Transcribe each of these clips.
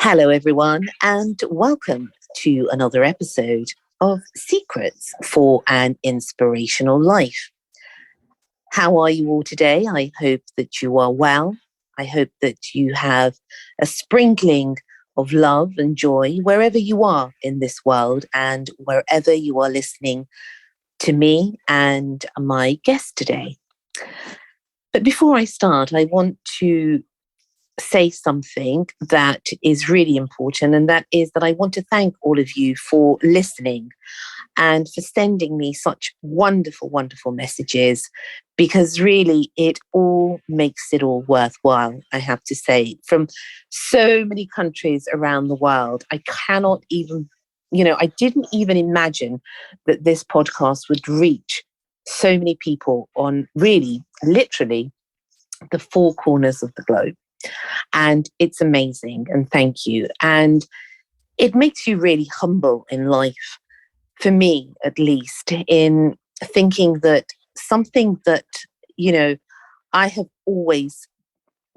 Hello, everyone, and welcome to another episode of Secrets for an Inspirational Life. How are you all today? I hope that you are well. I hope that you have a sprinkling of love and joy wherever you are in this world and wherever you are listening to me and my guest today. But before I start, I want to say something that is really important, and that is that I want to thank all of you for listening and for sending me such wonderful, wonderful messages, because really it all makes it all worthwhile, I have to say, from so many countries around the world. I cannot even, I didn't even imagine that this podcast would reach so many people on really, literally, the four corners of the globe. And it's amazing. And thank you. And it makes you really humble in life, for me at least, in thinking that something that, I have always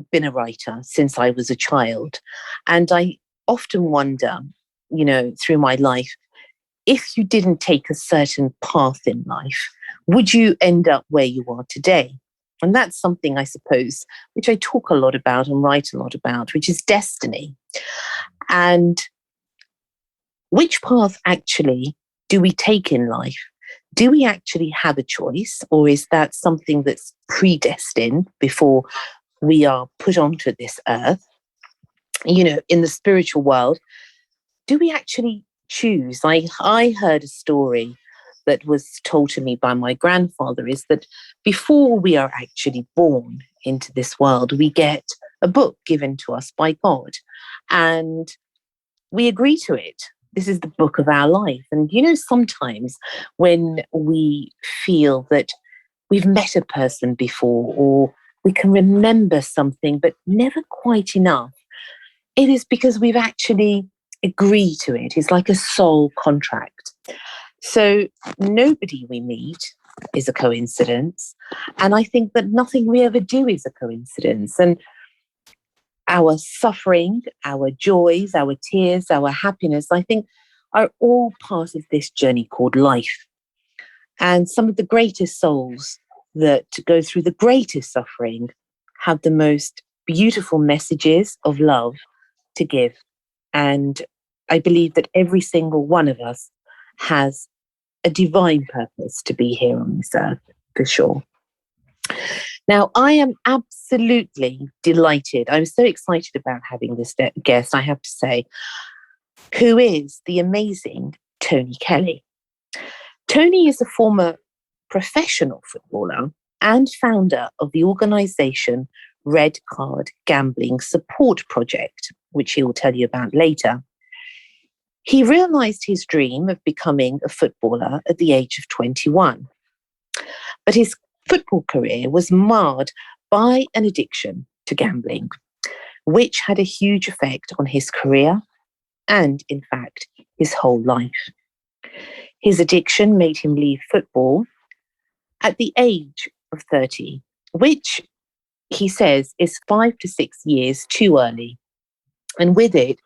been a writer since I was a child. And I often wonder, through my life, if you didn't take a certain path in life, would you end up where you are today? And that's something, I suppose, which I talk a lot about and write a lot about, which is destiny. And which path actually do we take in life? Do we actually have a choice, or is that something that's predestined before we are put onto this earth? In the spiritual world, do we actually choose? I heard a story that was told to me by my grandfather, is that before we are actually born into this world, we get a book given to us by God and we agree to it. This is the book of our life. And, sometimes when we feel that we've met a person before, or we can remember something, but never quite enough, it is because we've actually agreed to it. It's like a soul contract. So nobody we meet is a coincidence. And I think that nothing we ever do is a coincidence. And our suffering, our joys, our tears, our happiness, I think, are all part of this journey called life. And some of the greatest souls that go through the greatest suffering have the most beautiful messages of love to give. And I believe that every single one of us has a divine purpose to be here on this earth, for sure. Now, I am absolutely delighted. I'm so excited about having this guest, I have to say, who is the amazing Tony Kelly. Tony is a former professional footballer and founder of the organisation Red Card Gambling Support Project, which he will tell you about later. He realised his dream of becoming a footballer at the age of 21. But his football career was marred by an addiction to gambling, which had a huge effect on his career and, in fact, his whole life. His addiction made him leave football at the age of 30, which he says is 5 to 6 years too early. And with it,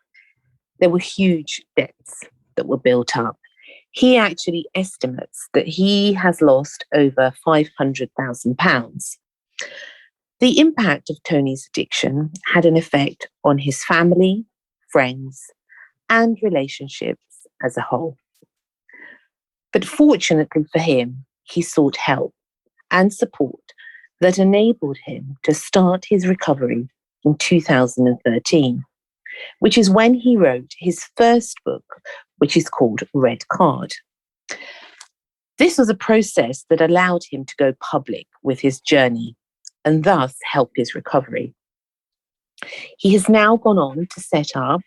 there were huge debts that were built up. He actually estimates that he has lost over £500,000. The impact of Tony's addiction had an effect on his family, friends, and relationships as a whole. But fortunately for him, he sought help and support that enabled him to start his recovery in 2013, which is when he wrote his first book, which is called Red Card. This was a process that allowed him to go public with his journey and thus help his recovery. He has now gone on to set up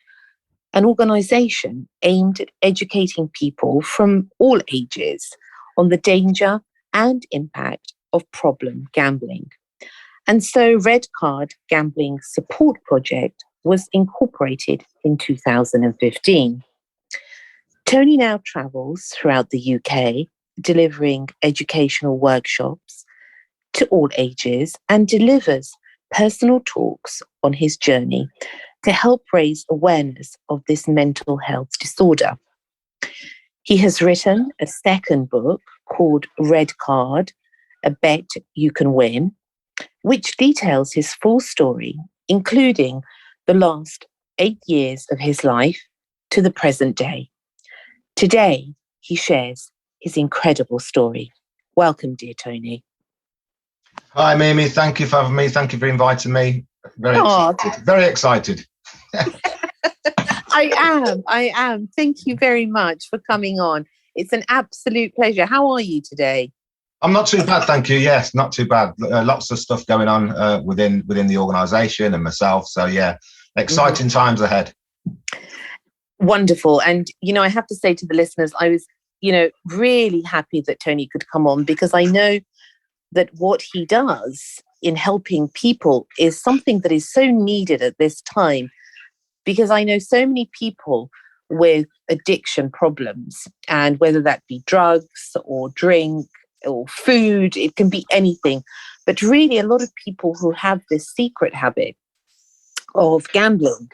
an organisation aimed at educating people from all ages on the danger and impact of problem gambling. And so Red Card Gambling Support Project was incorporated in 2015. Tony now travels throughout the UK, delivering educational workshops to all ages and delivers personal talks on his journey to help raise awareness of this mental health disorder. He has written a second book called Red Card, A Bet You Can Win, which details his full story, including the last 8 years of his life to the present day. Today, he shares his incredible story. Welcome, dear Tony. Hi, Mimi. Thank you for having me. Thank you for inviting me. Very excited. Very excited. I am. Thank you very much for coming on. It's an absolute pleasure. How are you today? I'm not too bad, thank you. Yes, not too bad. Lots of stuff going on within the organisation and myself. So, yeah, exciting times ahead. Wonderful. And, I have to say to the listeners, I was, really happy that Tony could come on, because I know that what he does in helping people is something that is so needed at this time, because I know so many people with addiction problems, and whether that be drugs or drink or food, it can be anything. But really, a lot of people who have this secret habit of gambling.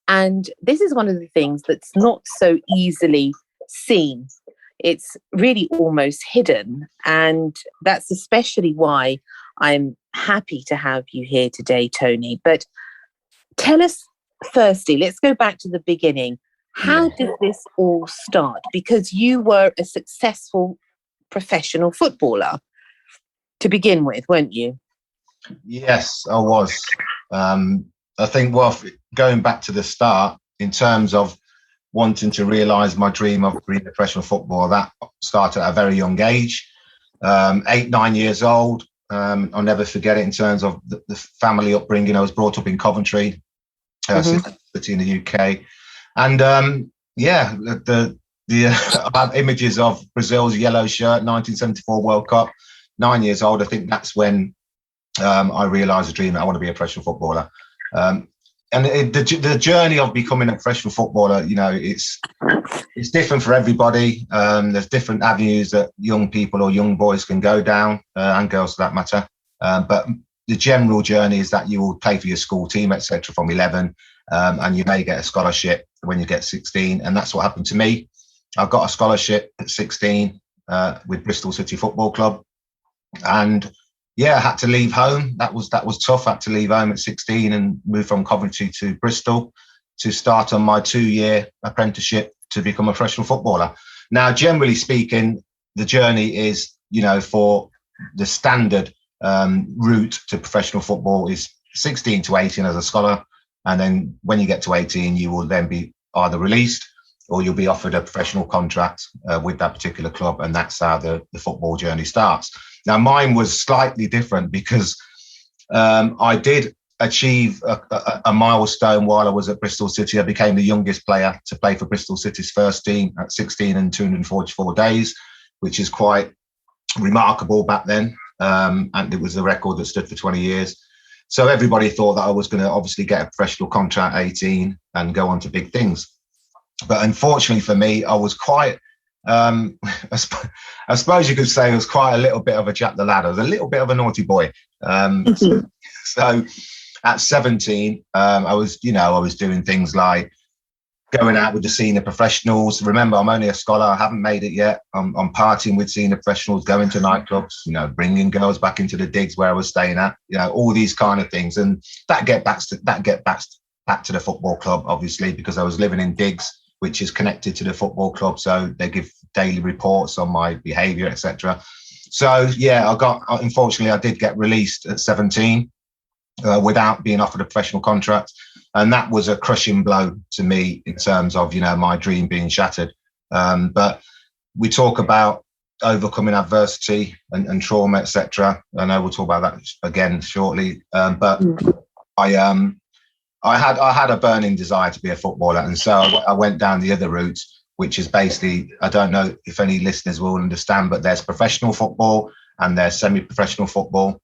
And this is one of the things that's not so easily seen. It's really almost hidden. And that's especially why I'm happy to have you here today, Tony. But tell us, firstly, let's go back to the beginning. How did this all start? Because you were a successful professional footballer to begin with, weren't you? Yes, I was. I think, going back to the start, in terms of wanting to realise my dream of being a professional footballer, that started at a very young age, 8, 9 years old. I'll never forget it in terms of the family upbringing. I was brought up in Coventry, city in the UK. And I had images of Brazil's yellow shirt, 1974 World Cup, 9 years old. I think that's when I realised the dream that I want to be a professional footballer. The journey of becoming a professional footballer, it's different for everybody. There's different avenues that young people or young boys can go down, and girls for that matter. But the general journey is that you will play for your school team, etc., from 11, and you may get a scholarship when you get 16, and that's what happened to me. I got a scholarship at 16 with Bristol City Football Club, and I had to leave home. That was tough. I had to leave home at 16 and move from Coventry to Bristol to start on my 2-year apprenticeship to become a professional footballer. Now, generally speaking, the journey is, for the standard route to professional football is 16 to 18 as a scholar. And then when you get to 18, you will then be either released or you'll be offered a professional contract with that particular club. And that's how the football journey starts. Now, mine was slightly different because I did achieve a milestone while I was at Bristol City. I became the youngest player to play for Bristol City's first team at 16 and 244 days, which is quite remarkable back then. And it was a record that stood for 20 years. So everybody thought that I was going to obviously get a professional contract at 18 and go on to big things. But unfortunately for me, I was quite... I suppose you could say I was quite a little bit of a Jack the Lad. I was a little bit of a naughty boy. So at 17, I was doing things like going out with the senior professionals. Remember, I'm only a scholar. I haven't made it yet. I'm partying with senior professionals, going to nightclubs, bringing girls back into the digs where I was staying at, all these kind of things. And that get back to the football club, obviously, because I was living in digs, which is connected to the football club. So they give daily reports on my behaviour, etc. So, unfortunately, I did get released at 17 without being offered a professional contract. And that was a crushing blow to me in terms of, my dream being shattered. But we talk about overcoming adversity and trauma, etc. I know we'll talk about that again shortly. But I had a burning desire to be a footballer, and so I went down the other route, which is basically, I don't know if any listeners will understand, but there's professional football and there's semi-professional football.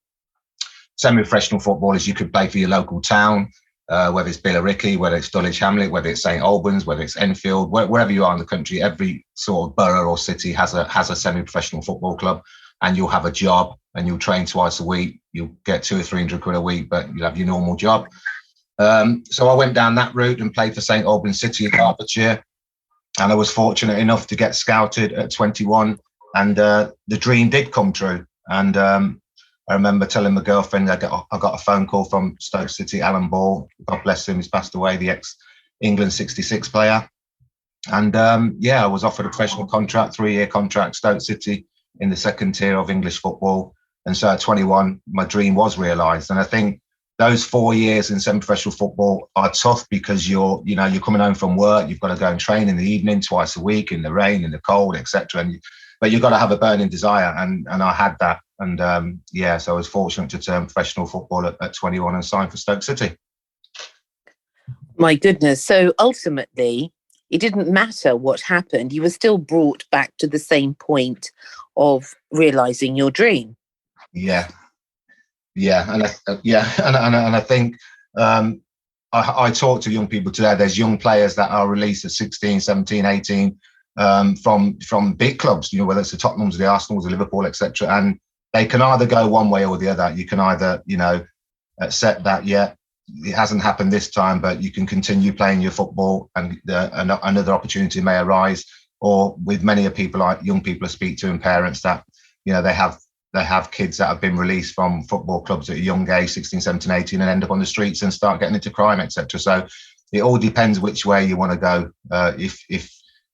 Semi-professional football is you could play for your local town, whether it's Billericay, whether it's Dulwich Hamlet, whether it's St Albans, whether it's Enfield, wherever you are in the country. Every sort of borough or city has a semi-professional football club, and you'll have a job and you'll train twice a week. You'll get 200 or 300 quid a week, but you'll have your normal job. So I went down that route and played for St Albans City of Hertfordshire. And I was fortunate enough to get scouted at 21, and the dream did come true. And I remember telling my girlfriend I got a phone call from Stoke City, Alan Ball, God bless him, he's passed away, the ex-England 66 player. And I was offered a professional contract, 3-year contract, Stoke City in the second tier of English football. And so at 21, my dream was realised. And I think those 4 years in semi-professional football are tough because you're coming home from work, you've got to go and train in the evening twice a week in the rain, in the cold, etc. But you've got to have a burning desire, and I had that. And so I was fortunate to turn professional football at 21 and sign for Stoke City. My goodness. So ultimately, it didn't matter what happened. You were still brought back to the same point of realising your dream. Yeah. And I think I talk to young people today. There's young players that are released at 16, 17, 18 from big clubs, whether it's the Tottenhams, the Arsenals, the Liverpool, etc. And they can either go one way or the other. You can either, accept that, it hasn't happened this time, but you can continue playing your football and another opportunity may arise. Or with many of people, like young people I speak to and parents that, they have kids that have been released from football clubs at a young age, 16, 17, 18, and end up on the streets and start getting into crime, etc. So it all depends which way you want to go.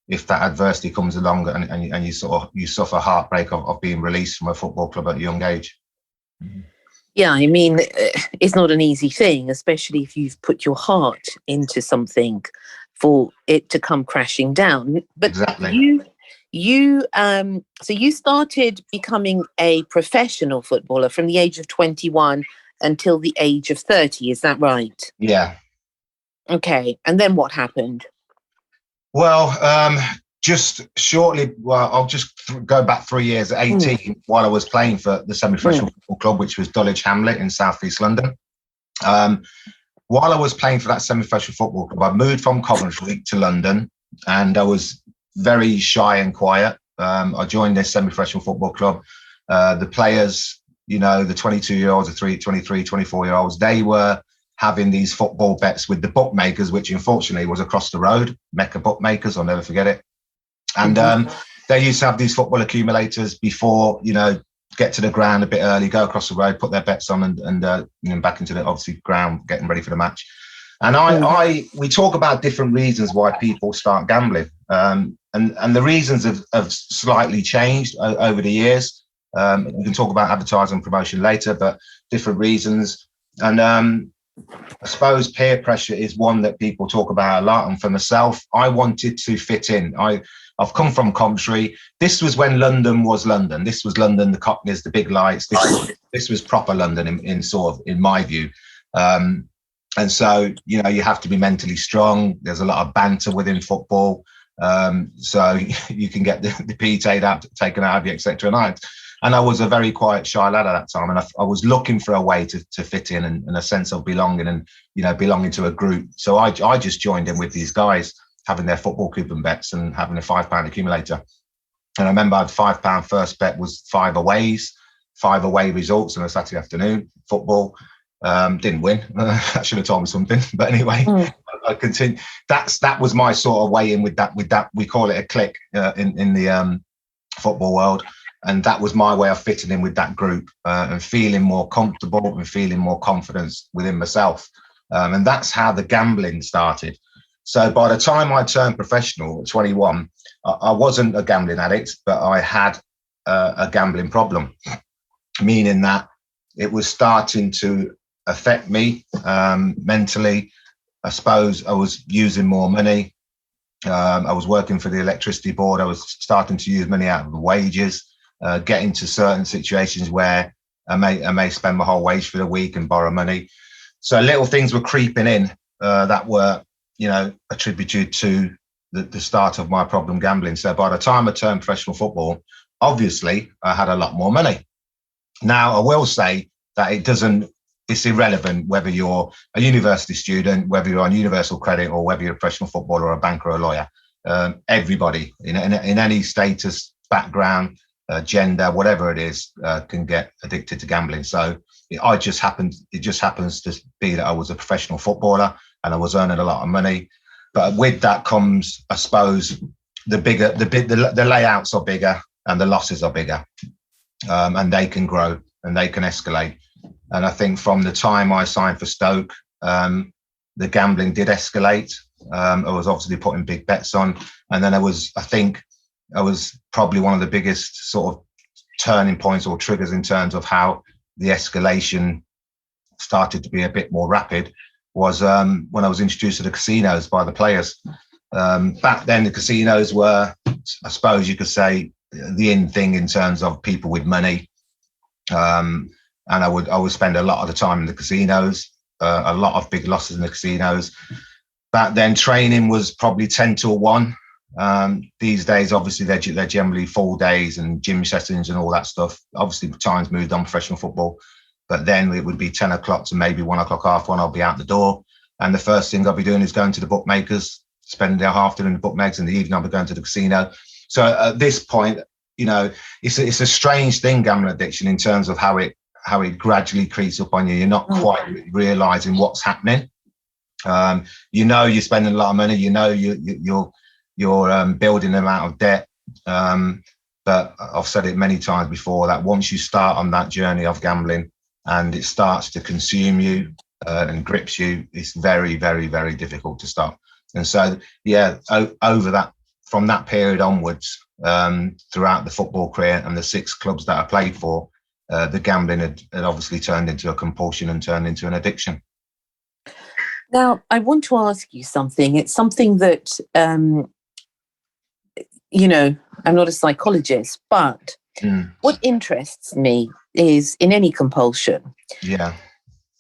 If that adversity comes along and you suffer heartbreak of being released from a football club at a young age. Yeah, I mean, it's not an easy thing, especially if you've put your heart into something for it to come crashing down. But exactly. So you started becoming a professional footballer from the age of 21 until the age of 30. Is that right? Yeah. Okay. And then what happened? Well, just shortly, I'll just go back 3 years at 18 while I was playing for the semi-professional football club, which was Dulwich Hamlet in South East London. While I was playing for that semi-professional football club, I moved from Coventry to London, and I was very shy and quiet. I joined this semi-professional football club. The players, the 22-year-olds, the 23, 24-year-olds, they were having these football bets with the bookmakers, which unfortunately was across the road, Mecca Bookmakers, I'll never forget it. And they used to have these football accumulators before, get to the ground a bit early, go across the road, put their bets on and back into the, obviously, ground, getting ready for the match. And we talk about different reasons why people start gambling. And the reasons have slightly changed over the years. We can talk about advertising and promotion later, but different reasons. And I suppose peer pressure is one that people talk about a lot. And for myself, I wanted to fit in. I've come from Coventry. This was when London was London. This was London, the Cockneys, the big lights. This was proper London in my view. And so, you have to be mentally strong. There's a lot of banter within football. So you can get the pee taken out of you, etc. And I was a very quiet, shy lad at that time. And I was looking for a way to fit in and a sense of belonging and, belonging to a group. So I just joined in with these guys, having their football coupon bets and having a £5 accumulator. And I remember I had £5 first bet was 5 away results on a Saturday afternoon, football. Didn't win. That should have told me something. But anyway, I continued. That was my sort of way in with that. We call it a click in the football world. And that was my way of fitting in with that group and feeling more comfortable and feeling more confidence within myself. And that's how the gambling started. So by the time I turned professional at 21, I wasn't a gambling addict, but I had a gambling problem, meaning that it was starting to affect me mentally. I suppose I was using more money. I was working for the electricity board. I was starting to use money out of the wages, get into certain situations where I may spend my whole wage for the week and borrow money. So little things were creeping in that were, attributed to the start of my problem gambling. So by the time I turned professional football, obviously I had a lot more money. Now I will say that it's irrelevant whether you're a university student, whether you're on universal credit, or whether you're a professional footballer or a banker or a lawyer. Everybody in any status, background, gender, whatever it is, can get addicted to gambling. So it just happens to be that I was a professional footballer and I was earning a lot of money. But with that comes, I suppose, the layouts are bigger and the losses are bigger, and they can grow and they can escalate. And I think from the time I signed for Stoke, the gambling did escalate. I was obviously putting big bets on, and then I was probably one of the biggest sort of turning points or triggers in terms of how the escalation started to be a bit more rapid was when I was introduced to the casinos by the players. Back then, the casinos were, I suppose you could say, the in thing in terms of people with money. And I would spend a lot of the time in the casinos, a lot of big losses in the casinos. Back then, training was probably 10 till 1. These days, obviously, they're generally full days and gym sessions and all that stuff. Obviously, times moved on professional football. But then it would be 10 o'clock to maybe 1 o'clock, half one, I'll be out the door. And the first thing I'll be doing is going to the bookmakers, spending the afternoon in the bookmakers. In the evening, I'll be going to the casino. So at this point, it's a strange thing, gambling addiction, in terms of how it gradually creeps up on you. You're not quite realizing what's happening. You're spending a lot of money. You're building an amount of debt. But I've said it many times before that once you start on that journey of gambling and it starts to consume you and grips you, it's very, very, very difficult to stop. And so, over that, from that period onwards, throughout the football career and the 6 clubs that I played for, the gambling had obviously turned into a compulsion and turned into an addiction. Now, I want to ask you something. It's something that, I'm not a psychologist, but what interests me is, in any compulsion,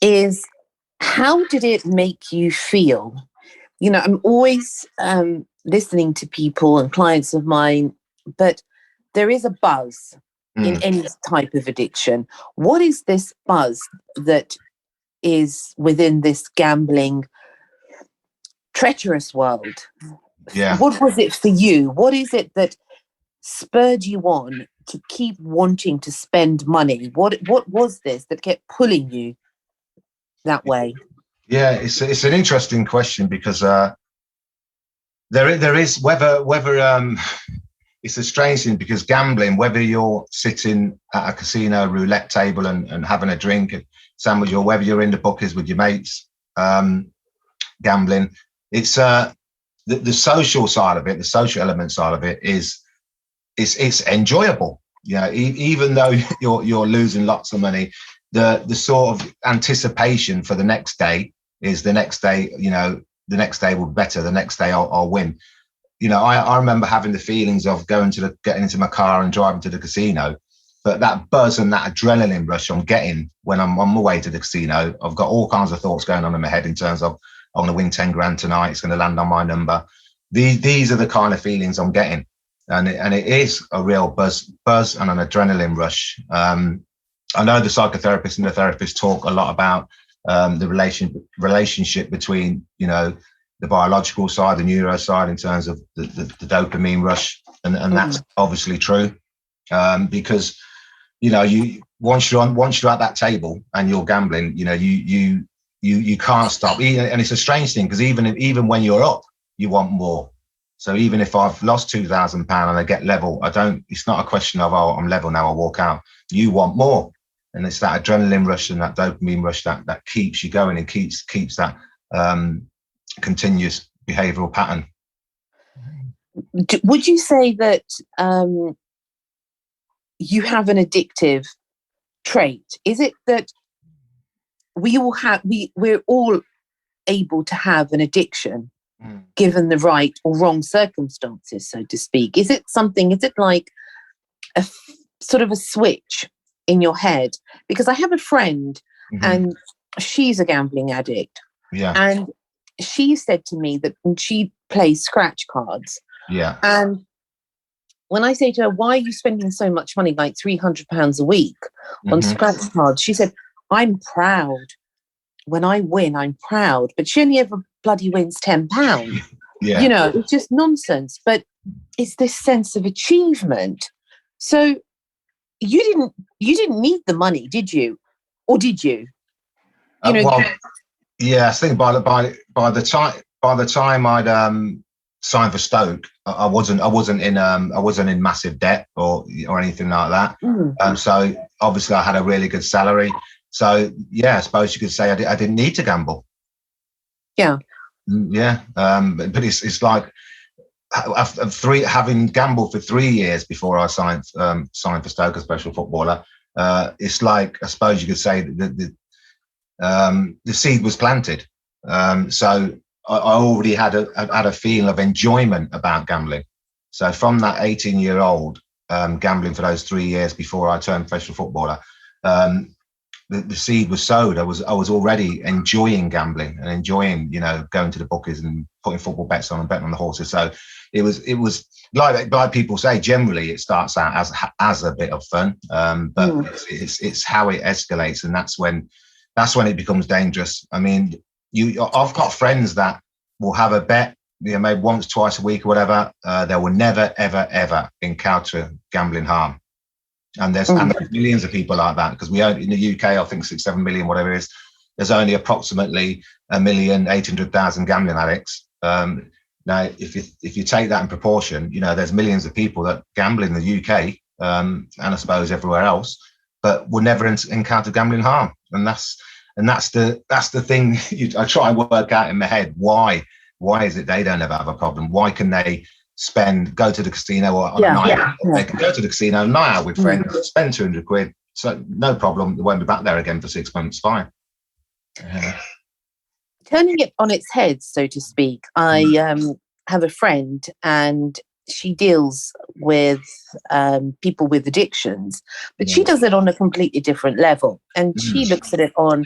is how did it make you feel? I'm always listening to people and clients of mine, but there is a buzz in any type of addiction. What is this buzz that is within this gambling treacherous world? Yeah. What was it for you? What is it that spurred you on to keep wanting to spend money? What was this that kept pulling you that way? Yeah, it's an interesting question because there is whether it's a strange thing, because gambling, whether you're sitting at a casino roulette table and having a drink and sandwich, or whether you're in the bookies with your mates, gambling, it's the social side of it, the social element side of it is it's enjoyable. Even though you're losing lots of money, the sort of anticipation for the next day is the next day. The next day will be better. The next day I'll win. I remember having the feelings of getting into my car and driving to the casino, but that buzz and that adrenaline rush I'm getting when I'm on my way to the casino, I've got all kinds of thoughts going on in my head in terms of, I want to win 10 grand tonight. It's going to land on my number. These are the kind of feelings I'm getting. And it is a real buzz and an adrenaline rush. I know the psychotherapists and the therapists talk a lot about the relationship between, the biological side, the neuro side, in terms of the dopamine rush. And that's obviously true. Because, once you're at that table and you're gambling, you can't stop. And it's a strange thing, because even when you're up, you want more. So even if I've lost £2,000 and I get level, it's not a question of, I'm level now, I'll walk out. You want more. And it's that adrenaline rush and that dopamine rush that keeps you going and keeps that continuous behavioral pattern. Would you say that you have an addictive trait? Is it that we're all able to have an addiction given the right or wrong circumstances, so to speak? Is it like a sort of a switch in your head? Because I have a friend and she's a gambling addict. Yeah. And she said to me that when she plays scratch cards, and when I say to her, why are you spending so much money, like £300 a week on scratch cards? She said, I'm proud. When I win, I'm proud. But she only ever bloody wins £10. It's just nonsense. But it's this sense of achievement. So you didn't need the money, did you? Or did you? Well, yeah, I think by the time I'd signed for Stoke, I wasn't in massive debt or anything like that. So obviously I had a really good salary. So yeah, I suppose you could say I didn't need to gamble. Yeah. Yeah. But it's like having gambled for 3 years before I signed for Stoke as special footballer. It's like, I suppose you could say that the seed was planted. So I already had a feeling of enjoyment about gambling. So from that 18-year-old gambling for those 3 years before I turned professional footballer, the seed was sowed. I was already enjoying gambling and enjoying, going to the bookies and putting football bets on and betting on the horses. So it was like people say, generally it starts out as a bit of fun, but it's how it escalates, and that's when it becomes dangerous. I mean, I've got friends that will have a bet, maybe once, twice a week or whatever. They will never, ever, ever encounter gambling harm. And there's millions of people like that, because we own in the UK, I think 6-7 million, whatever it is. There's only approximately 1,800,000 gambling addicts. Now, if you take that in proportion, there's millions of people that gamble in the UK, and I suppose everywhere else, but will never encounter gambling harm. And that's the thing I try and work out in my head. Why is it they don't ever have a problem? Why can they go to the casino on a night out? They can go to the casino, night out with friends, spend 200 quid. So no problem. They won't be back there again for 6 months. Fine. Turning it on its head, so to speak, I have a friend, and she deals with people with addictions, but she does it on a completely different level. And she looks at it on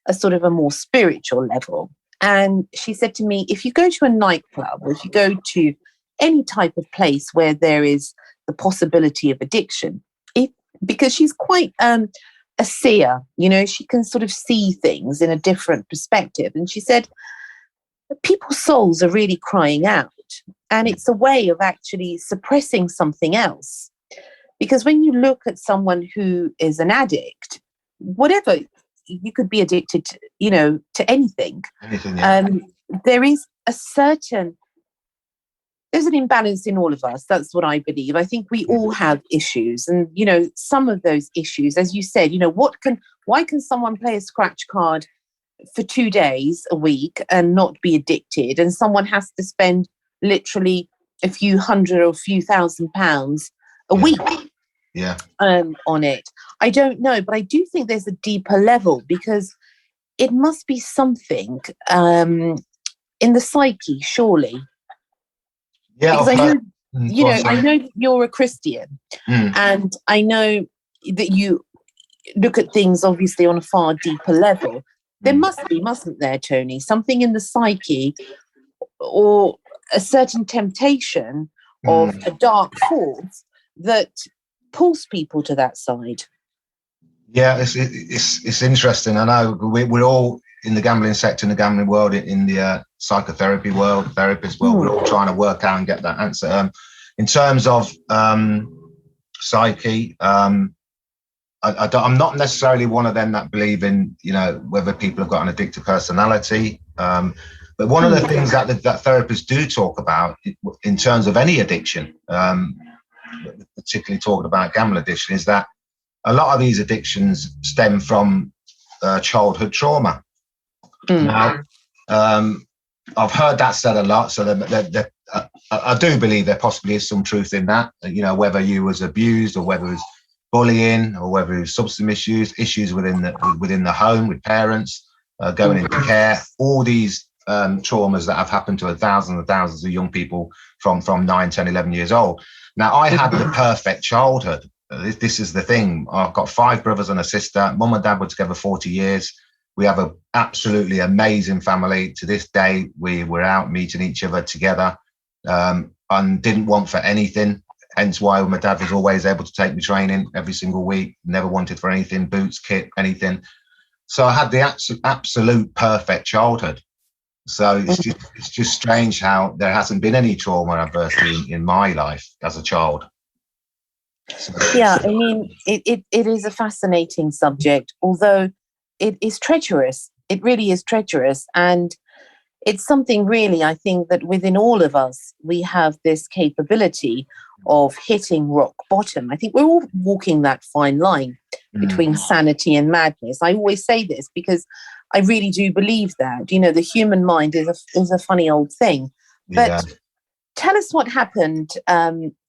a sort of a more spiritual level. And she said to me, if you go to a nightclub, or if you go to any type of place where there is the possibility of addiction, because she's quite a seer, she can sort of see things in a different perspective. And she said, people's souls are really crying out, and it's a way of actually suppressing something else. Because when you look at someone who is an addict, whatever, you could be addicted to anything. There is there's an imbalance in all of us. That's what I believe. I think we all have issues, and some of those issues, as you said, why can someone play a scratch card for 2 days a week and not be addicted, and someone has to spend literally a few hundred or a few £1,000s a week on it? I don't know, but I do think there's a deeper level, because it must be something in the psyche, surely. Yeah, because I know you're a Christian, and I know that you look at things obviously on a far deeper level. There must be, mustn't there, Tony, something in the psyche, or a certain temptation of a dark force that pulls people to that side. Yeah, it's interesting. I know we're all in the gambling sector, in the gambling world, in the psychotherapy world, therapist world. We're all trying to work out and get that answer. In terms of psyche, I'm not necessarily one of them that believe in whether people have got an addictive personality. But one of the things that therapists do talk about in terms of any addiction, particularly talking about gambling addiction, is that a lot of these addictions stem from childhood trauma. Now, I've heard that said a lot, so I do believe there possibly is some truth in that. Whether you was abused, or whether it was bullying, or whether it was substance issues within the home with parents, going into care, all these traumas that have happened to thousands and thousands of young people from 9, 10, 11 years old. Now, I had the perfect childhood. This is the thing. I've got 5 brothers and a sister. Mum and dad were together 40 years. We have an absolutely amazing family. To this day, we're out meeting each other together, and didn't want for anything. Hence why my dad was always able to take me training every single week. Never wanted for anything, boots, kit, anything. So I had the absolute perfect childhood. So it's just strange how there hasn't been any trauma or adversity in my life as a child. So, Yeah, I mean, it is a fascinating subject, although it is treacherous. It really is treacherous. And it's something really, I think, that within all of us, we have this capability of hitting rock bottom. I think we're all walking that fine line between sanity and madness. I always say this because I really do believe that. You know, the human mind is a funny old thing. yeah. But tell us what happened.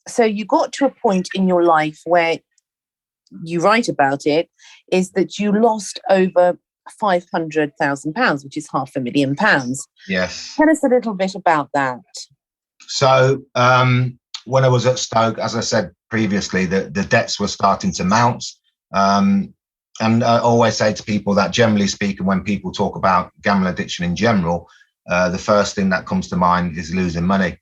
So you got to a point in your life where you write about it, is that you lost over £500,000, which is £500,000. Yes. Tell us a little bit about that. So when I was at Stoke, as I said previously, the debts were starting to mount. And I always say to people that, generally speaking, when people talk about gambling addiction in general, the first thing that comes to mind is losing money.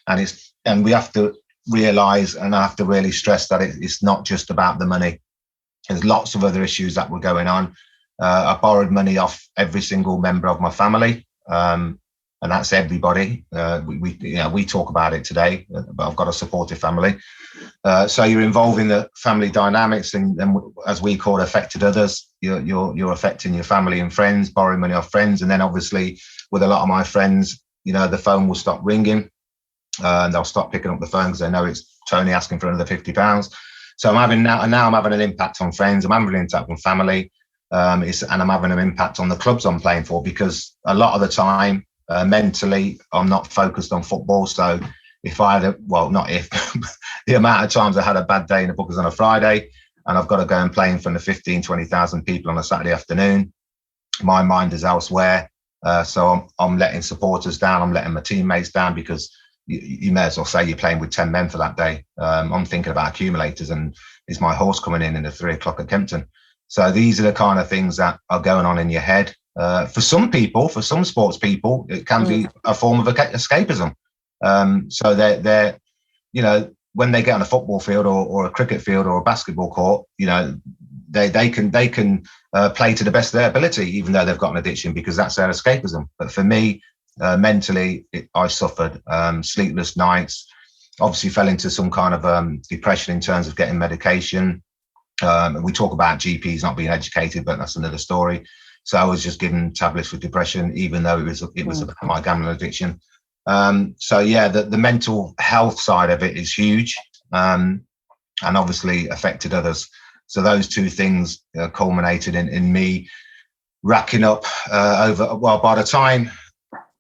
And we have to realize, and I have to really stress that it's not just about the money. There's lots of other issues that were going on. I borrowed money off every single member of my family, and that's everybody. We talk about it today, but I've got a supportive family. So you're involving the family dynamics, and as we call it, affected others. You're affecting your family and friends, borrowing money off friends, and then obviously with a lot of my friends, the phone will stop ringing, and they'll stop picking up the phone because they know it's Tony asking for another £50. So I'm having now I'm having an impact on friends. I'm having an impact on family, and I'm having an impact on the clubs I'm playing for, because a lot of the time, mentally, I'm not focused on football. So if I had the amount of times I had a bad day in the bookers on a Friday, and I've got to go and play in front of 15, 20,000 people on a Saturday afternoon, my mind is elsewhere. So I'm letting supporters down. I'm letting my teammates down, because you may as well say you're playing with 10 men for that day. I'm thinking about accumulators, and is my horse coming in at 3 o'clock at Kempton? So these are the kind of things that are going on in your head. For some people, for some sports people, it can be a form of escapism. So they're when they get on a football field or a cricket field or a basketball court, they can play to the best of their ability, even though they've got an addiction, because that's their escapism. But for me, mentally, I suffered sleepless nights. Obviously, fell into some kind of depression in terms of getting medication. We talk about GPs not being educated, but that's another story. So I was just given tablets for depression, even though it was about my gambling addiction. So yeah, the mental health side of it is huge, and obviously affected others. So those two things culminated in me racking up by the time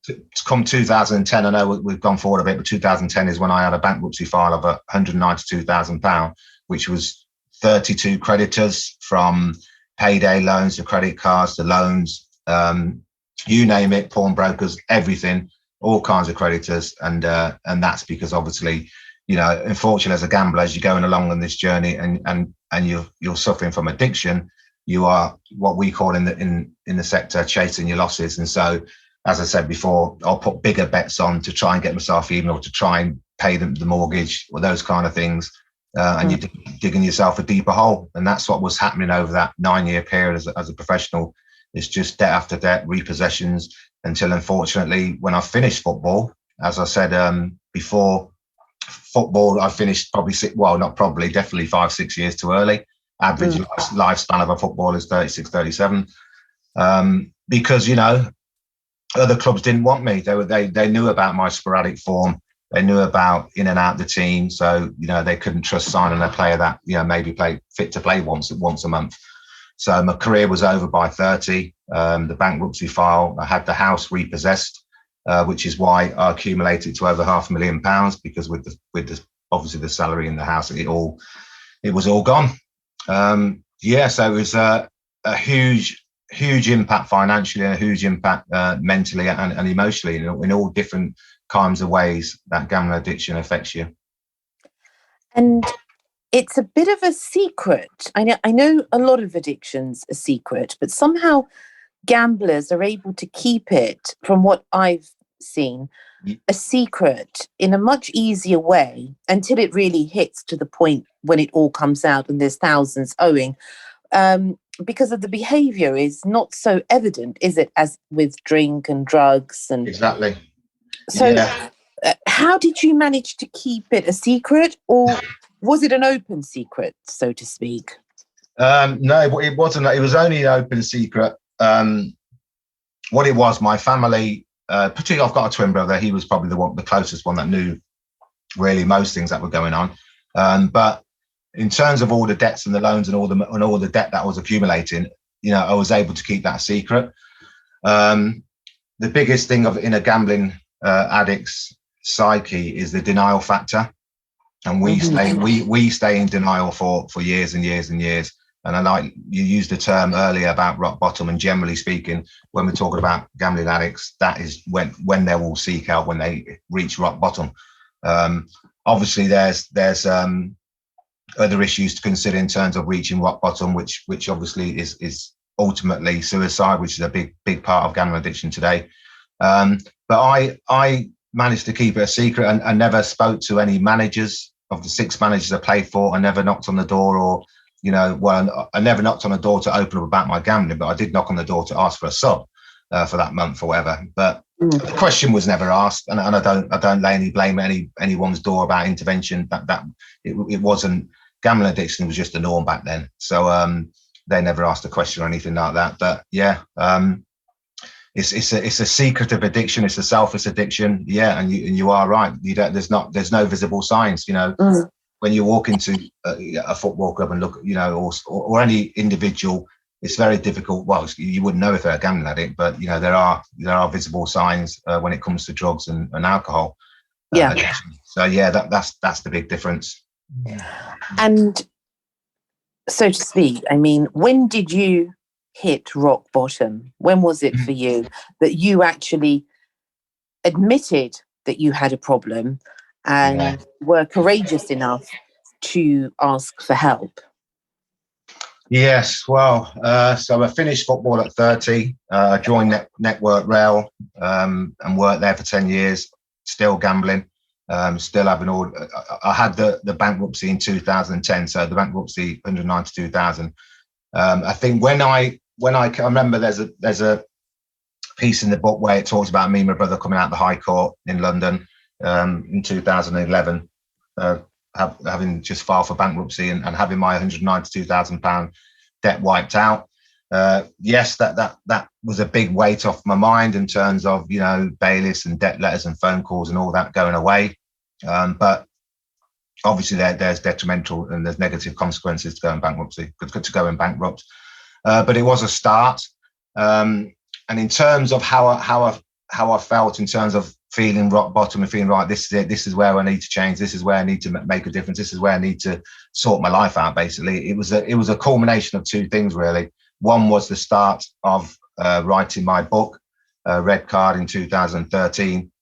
to come 2010, I know we've gone forward a bit, but 2010 is when I had a bankruptcy file of £192,000, which was 32 creditors, from payday loans to credit cards to loans, you name it, pawnbrokers, everything, all kinds of creditors. And that's because obviously, unfortunately, as a gambler, as you're going along on this journey and you're suffering from addiction, you are what we call in the sector chasing your losses. And so, as I said before, I'll put bigger bets on to try and get myself even, or to try and pay the mortgage, or those kind of things. And you're digging yourself a deeper hole. And that's what was happening over that 9-year period as a professional. It's just debt after debt, repossessions, until unfortunately, when I finished football, as I said before, football, I finished definitely 5-6 years too early. Average lifespan of a footballer is 36, 37. Because, other clubs didn't want me. They knew about my sporadic form. They knew about in and out the team. So, they couldn't trust signing a player that, maybe fit to play once a month. So my career was over by 30. The bankruptcy file, I had the house repossessed, which is why I accumulated to over £500,000, because with the obviously the salary in the house, it was all gone. So it was a huge impact financially, and a huge impact mentally and emotionally, in all different kinds of ways that gambling addiction affects you. And it's a bit of a secret. I know a lot of addictions are secret, but somehow gamblers are able to keep it, from what I've seen, a secret in a much easier way, until it really hits to the point when it all comes out and there's thousands owing. Because of the behavior is not so evident, is it, as with drink and drugs? And exactly. So how did you manage to keep it a secret? Or Was it an open secret, so to speak? No, it wasn't. It was only an open secret. What it was, my family, particularly I've got a twin brother. He was probably the closest one that knew really most things that were going on. But in terms of all the debts and the loans and all the debt that was accumulating, I was able to keep that secret. The biggest thing in a gambling addict's psyche is the denial factor, and we stay in denial for years and years and years. And I like you used the term earlier about rock bottom, and generally speaking, when we're talking about gambling addicts, that is when they will seek help when they reach rock bottom. Obviously, there's other issues to consider in terms of reaching rock bottom, which obviously is ultimately suicide, which is a big part of gambling addiction today. But I managed to keep it a secret and never spoke to any managers. Of the 6 managers I played for, I never knocked on the door or, I never knocked on the door to open up about my gambling, but I did knock on the door to ask for a sub for that month or whatever. But the question was never asked, and I don't lay any blame at anyone's door about intervention. That it wasn't. Gambling addiction was just a norm back then, so they never asked a question or anything like that. But yeah, it's a secretive addiction. It's a selfish addiction. Yeah, and you are right. There's no visible signs. When you walk into a football club and look, or any individual, it's very difficult. Well, you wouldn't know if they're a gambling addict, but there are visible signs when it comes to drugs and alcohol. Addiction. So yeah, that's the big difference. And so to speak, I mean, when did you hit rock bottom? When was it for you that you actually admitted that you had a problem and were courageous enough to ask for help? Yes, well, so I finished football at 30. I joined Network Rail and worked there for 10 years, still gambling, still having all. I had the bankruptcy in 2010, so the bankruptcy 192,000. I think when I remember there's a piece in the book where it talks about me and my brother coming out of the High Court in London in 2011, having just filed for bankruptcy and having my £192,000 debt wiped out. Yes, that was a big weight off my mind in terms of bailiffs and debt letters and phone calls and all that going away. But obviously there's detrimental and there's negative consequences to going bankrupt. But it was a start. And in terms of how I felt in terms of feeling rock bottom and feeling right, this is it, this is where I need to change, this is where I need to make a difference, this is where I need to sort my life out. Basically, it was a culmination of 2 things really. One was the start of writing my book, Red Card, in 2013.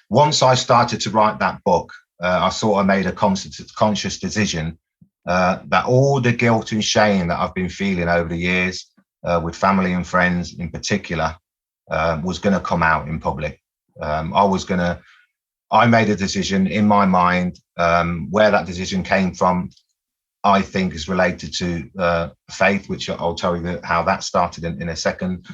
Once I started to write that book, I sort of made a conscious decision that all the guilt and shame that I've been feeling over the years with family and friends in particular was going to come out in public. I made a decision in my mind. Where that decision came from, I think is related to faith, which I'll tell you how that started in a second.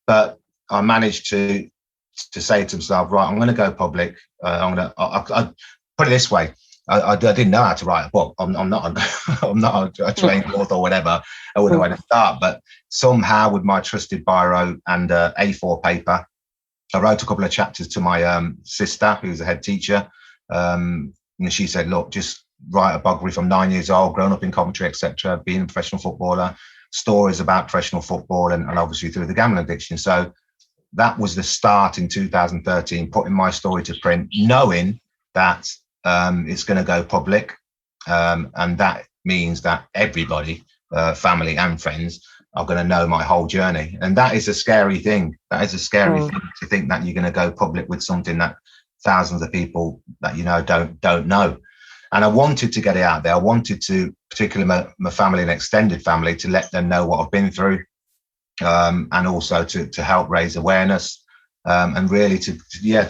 But I managed to say to myself, right, I'm going to go public. I put it this way. I didn't know how to write a book. I'm not a trained author or whatever. I wouldn't know where to start. But somehow, with my trusted biro and A4 paper, I wrote a couple of chapters to my sister, who's a head teacher. And she said, look, just write a biography from 9 years old, grown up in Coventry, etc., being a professional footballer, stories about professional football and obviously through the gambling addiction. So that was the start in 2013, putting my story to print, knowing that it's going to go public. And that means that everybody, family and friends, are going to know my whole journey. And that is a scary thing. That is a scary thing to think that you're going to go public with something that thousands of people that don't know. And I wanted to get it out there. I wanted to, particularly my family and extended family, to let them know what I've been through, and also to help raise awareness, and really to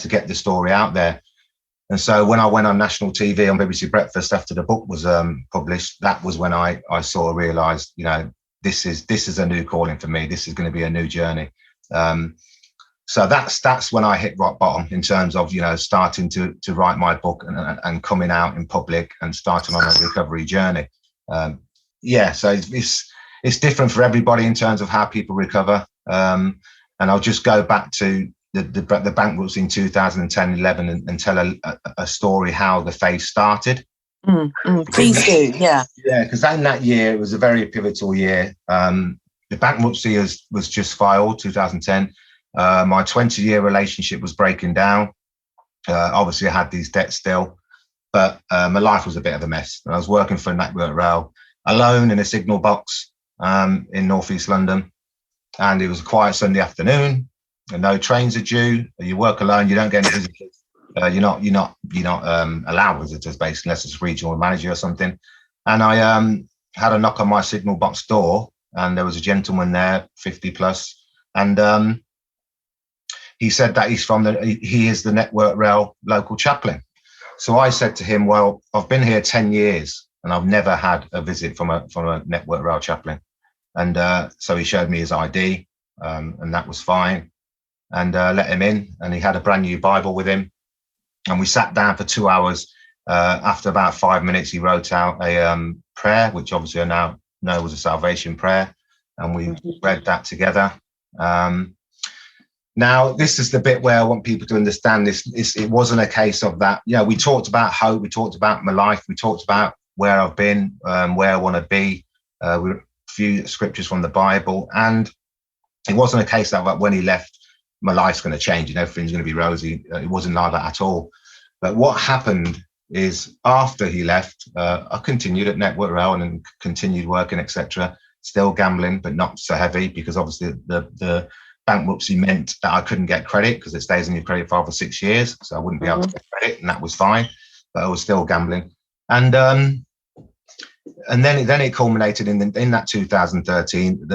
get the story out there. And so when I went on national TV on BBC Breakfast after the book was published, that was when I sort of realised, this is a new calling for me. This is going to be a new journey. So that's when I hit rock bottom in terms of, starting to write my book and coming out in public and starting on a recovery journey. So it's different for everybody in terms of how people recover. And I'll just go back to the bankruptcy in 2010-11 and tell a story how the faith started. Please do, yeah. Yeah, because in that year, it was a very pivotal year. The bankruptcy was just filed, 2010. My 20-year relationship was breaking down. Obviously, I had these debts still, but my life was a bit of a mess. I was working for Network Rail alone in a signal box in northeast London, and it was a quiet Sunday afternoon, and no trains are due. You work alone, you don't get any visitors. You're not allowed visitors, basically, unless it's a regional manager or something. And I had a knock on my signal box door, and there was a gentleman there, 50 plus, and he said that he is the Network Rail local chaplain. So I said to him, well, I've been here 10 years and I've never had a visit from a Network Rail chaplain. And so he showed me his ID, and that was fine, and let him in. And he had a brand new Bible with him. And we sat down for 2 hours. After about 5 minutes, he wrote out a prayer, which obviously I now know was a salvation prayer. And we read that together. Now, this is the bit where I want people to understand this. It wasn't a case of that. We talked about hope. We talked about my life. We talked about where I've been, where I want to be. A few scriptures from the Bible. And it wasn't a case that when he left, my life's going to change and everything's going to be rosy. It wasn't like that at all. But what happened is after he left, I continued at Network Rail and continued working, etc. Still gambling, but not so heavy, because obviously the bankruptcy meant that I couldn't get credit because it stays in your credit file for 6 years. So I wouldn't be able to get credit, and that was fine. But I was still gambling. And then it culminated in that 2013,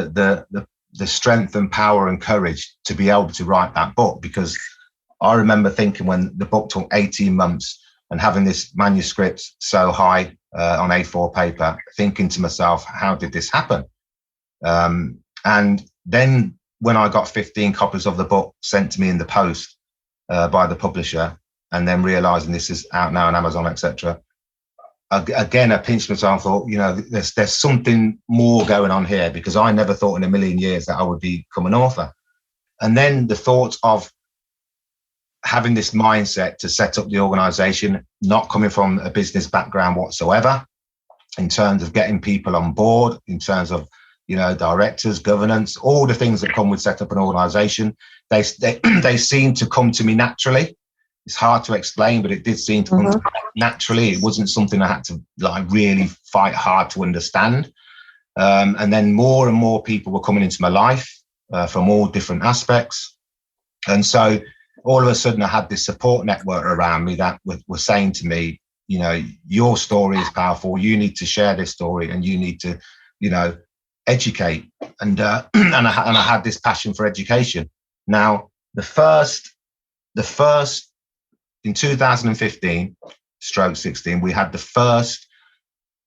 the strength and power and courage to be able to write that book, because I remember thinking when the book took 18 months and having this manuscript so high on A4 paper, thinking to myself, how did this happen? And then when I got 15 copies of the book sent to me in the post by the publisher, and then realizing this is out now on Amazon, etc., again, I pinched myself, thought, there's something more going on here, because I never thought in a million years that I would become an author. And then the thought of having this mindset to set up the organization, not coming from a business background whatsoever, in terms of getting people on board, in terms of, directors, governance, all the things that come with set up an organization, they seem to come to me naturally. It's hard to explain, but it did seem to come to me naturally. It wasn't something I had to really fight hard to understand. And then more and more people were coming into my life from all different aspects. And so all of a sudden I had this support network around me that were saying to me, your story is powerful. You need to share this story, and you need to, educate. And I had this passion for education. Now, the first in 2015/16, we had the first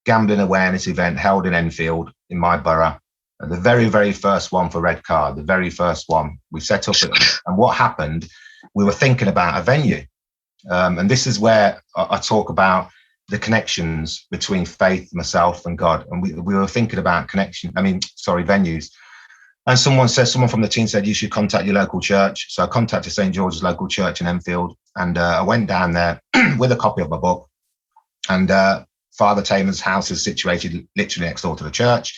gambling awareness event held in Enfield in my borough. The very, very first one for Red Card, the very first one. We set up it. And what happened, we were thinking about a venue. And this is where I talk about the connections between faith, myself, and God. And we were thinking about venues. And someone from the team said, you should contact your local church. So I contacted St. George's local church in Enfield. And I went down there with a copy of my book. And Father Tamer's house is situated literally next door to the church.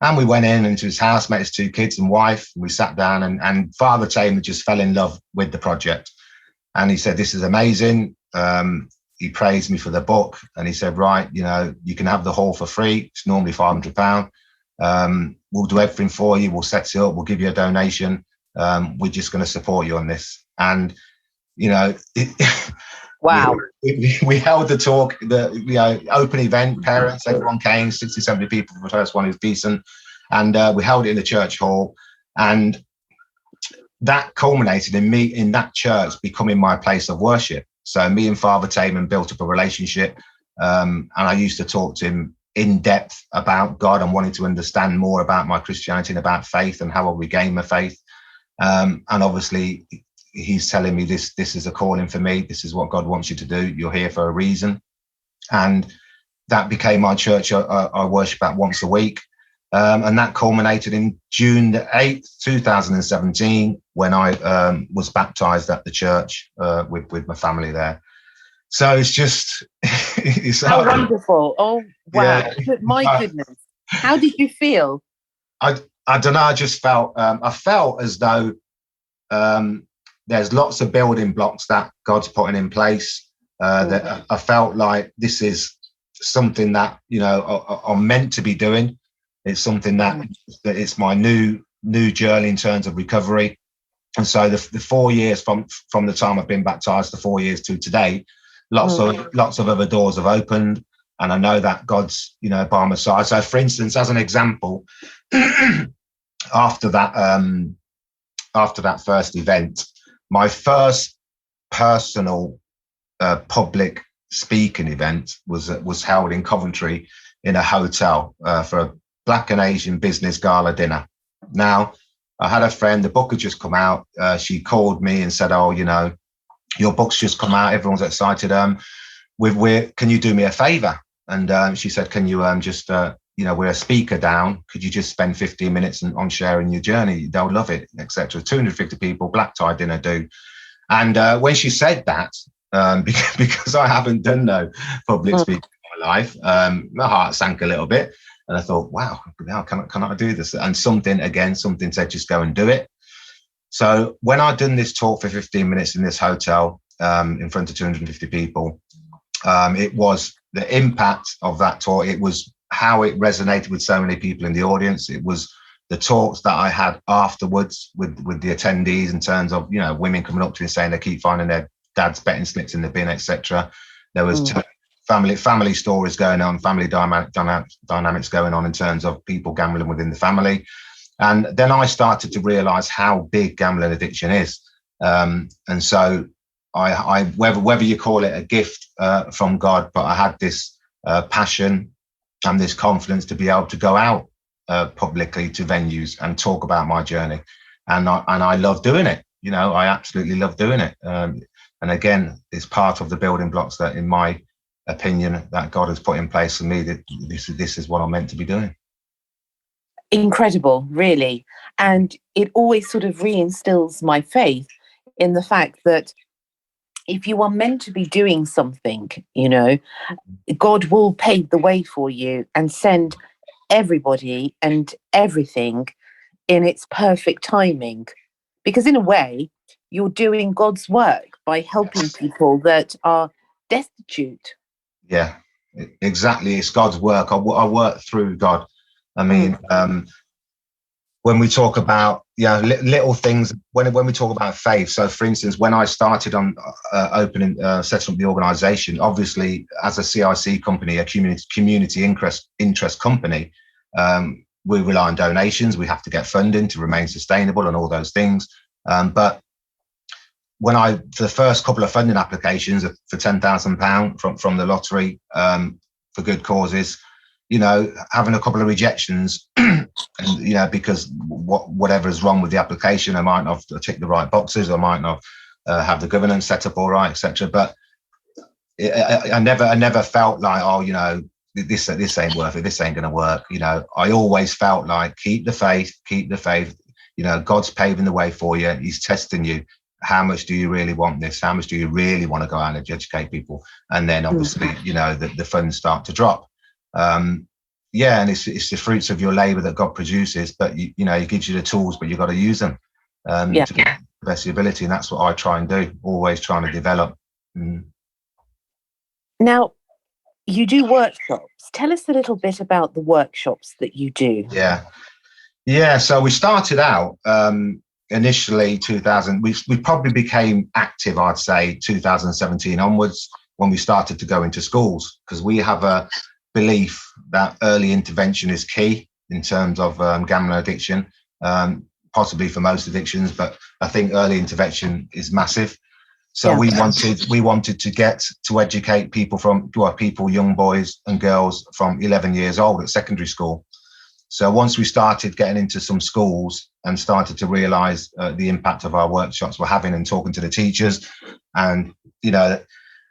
And we went into his house, met his 2 kids and wife. And we sat down, and Father Tamer just fell in love with the project. And he said, this is amazing. He praised me for the book. And he said, right, you can have the hall for free. It's normally £500. We'll do everything for you. We'll set it up. We'll give you a donation. We're just going to support you on this. And, wow. We held the talk, the open event, parents, everyone came, 60, 70 people for the first one. It was decent. And we held it in the church hall. And that culminated in me in that church becoming my place of worship. So me and Father Taman built up a relationship. And I used to talk to him in depth about God and wanting to understand more about my Christianity and about faith and how I regained my faith. And obviously, he's telling me this is a calling for me. This is what God wants you to do. You're here for a reason. And that became my church. I worship at once a week. And that culminated in June the 8th, 2017, when I was baptized at the church with my family there. So it's just... it's how wonderful. Oh, wow. Yeah. My goodness. How did you feel? I don't know. I just felt... I felt as though there's lots of building blocks that God's putting in place. That I felt like this is something that, you know, I'm meant to be doing. It's something that it's my new journey in terms of recovery. And so the 4 years from the time I've been baptized, the 4 years to today, lots of other doors have opened, and I know that God's, you know, by my side. So, for instance, as an example, after that first event, my first personal public speaking event was held in Coventry in a hotel for a Black and Asian business gala dinner. Now, I had a friend, the book had just come out. She called me and said, "Oh, you know, your book's just come out. Everyone's excited. Can you do me a favor?" And she said, "Can you just, you know, we're a speaker down. Could you just spend 15 minutes on sharing your journey? They'll love it, etc." 250 people, black tie dinner do. And when she said that, because I haven't done no public speaking in my life, my heart sank a little bit. And I thought, wow, can I do this? And something said, just go and do it. So when I'd done this talk for 15 minutes in this hotel in front of 250 people, it was the impact of that talk. It was how it resonated with so many people in the audience. It was the talks that I had afterwards with the attendees in terms of, you know, women coming up to me saying they keep finding their dad's betting slips in the bin, etc. There was family stories going on, family dynamics going on in terms of people gambling within the family. And then I started to realize how big gambling addiction is. And so I whether you call it a gift from God, but I had this passion and this confidence to be able to go out publicly to venues and talk about my journey. And I love doing it. You know, I absolutely love doing it. And again, it's part of the building blocks that, in my opinion, that God has put in place for me, that this is what I'm meant to be doing. Incredible, really. And it always sort of reinstills my faith in the fact that if you are meant to be doing something, you know, God will pave the way for you and send everybody and everything in its perfect timing. Because in a way, you're doing God's work by helping people that are destitute. Yeah, exactly. It's God's work. I work through God. I mean, when we talk about, little things, when we talk about faith. So, for instance, when I started on setting up the organisation, obviously as a CIC company, a community interest company, we rely on donations. We have to get funding to remain sustainable and all those things. But when for the first couple of funding applications for £10,000 from the lottery for good causes, you know, having a couple of rejections, and, you know, because whatever is wrong with the application, I might not tick the right boxes, I might not have the governance set up all right, etc. But I never felt like, oh, you know, this ain't worth it, this ain't going to work. You know, I always felt like keep the faith. You know, God's paving the way for you. He's testing you. How much do you really want this? How much do you really want to go out and educate people? And then obviously, you know, the funds start to drop. And it's the fruits of your labor that God produces, but you know, he gives you the tools, but you've got to use them to get the best of your ability. And that's what I try and do, always trying to develop. Now, you do workshops. Tell us a little bit about the workshops that you do. Yeah. So we started out initially 2000. We probably became active, I'd say, 2017 onwards, when we started to go into schools, because we have a belief that early intervention is key in terms of gambling addiction, possibly for most addictions, but I think early intervention is massive. So we wanted to get to educate people young boys and girls from 11 years old at secondary school. So once we started getting into some schools and started to realise the impact of our workshops were having, and talking to the teachers, and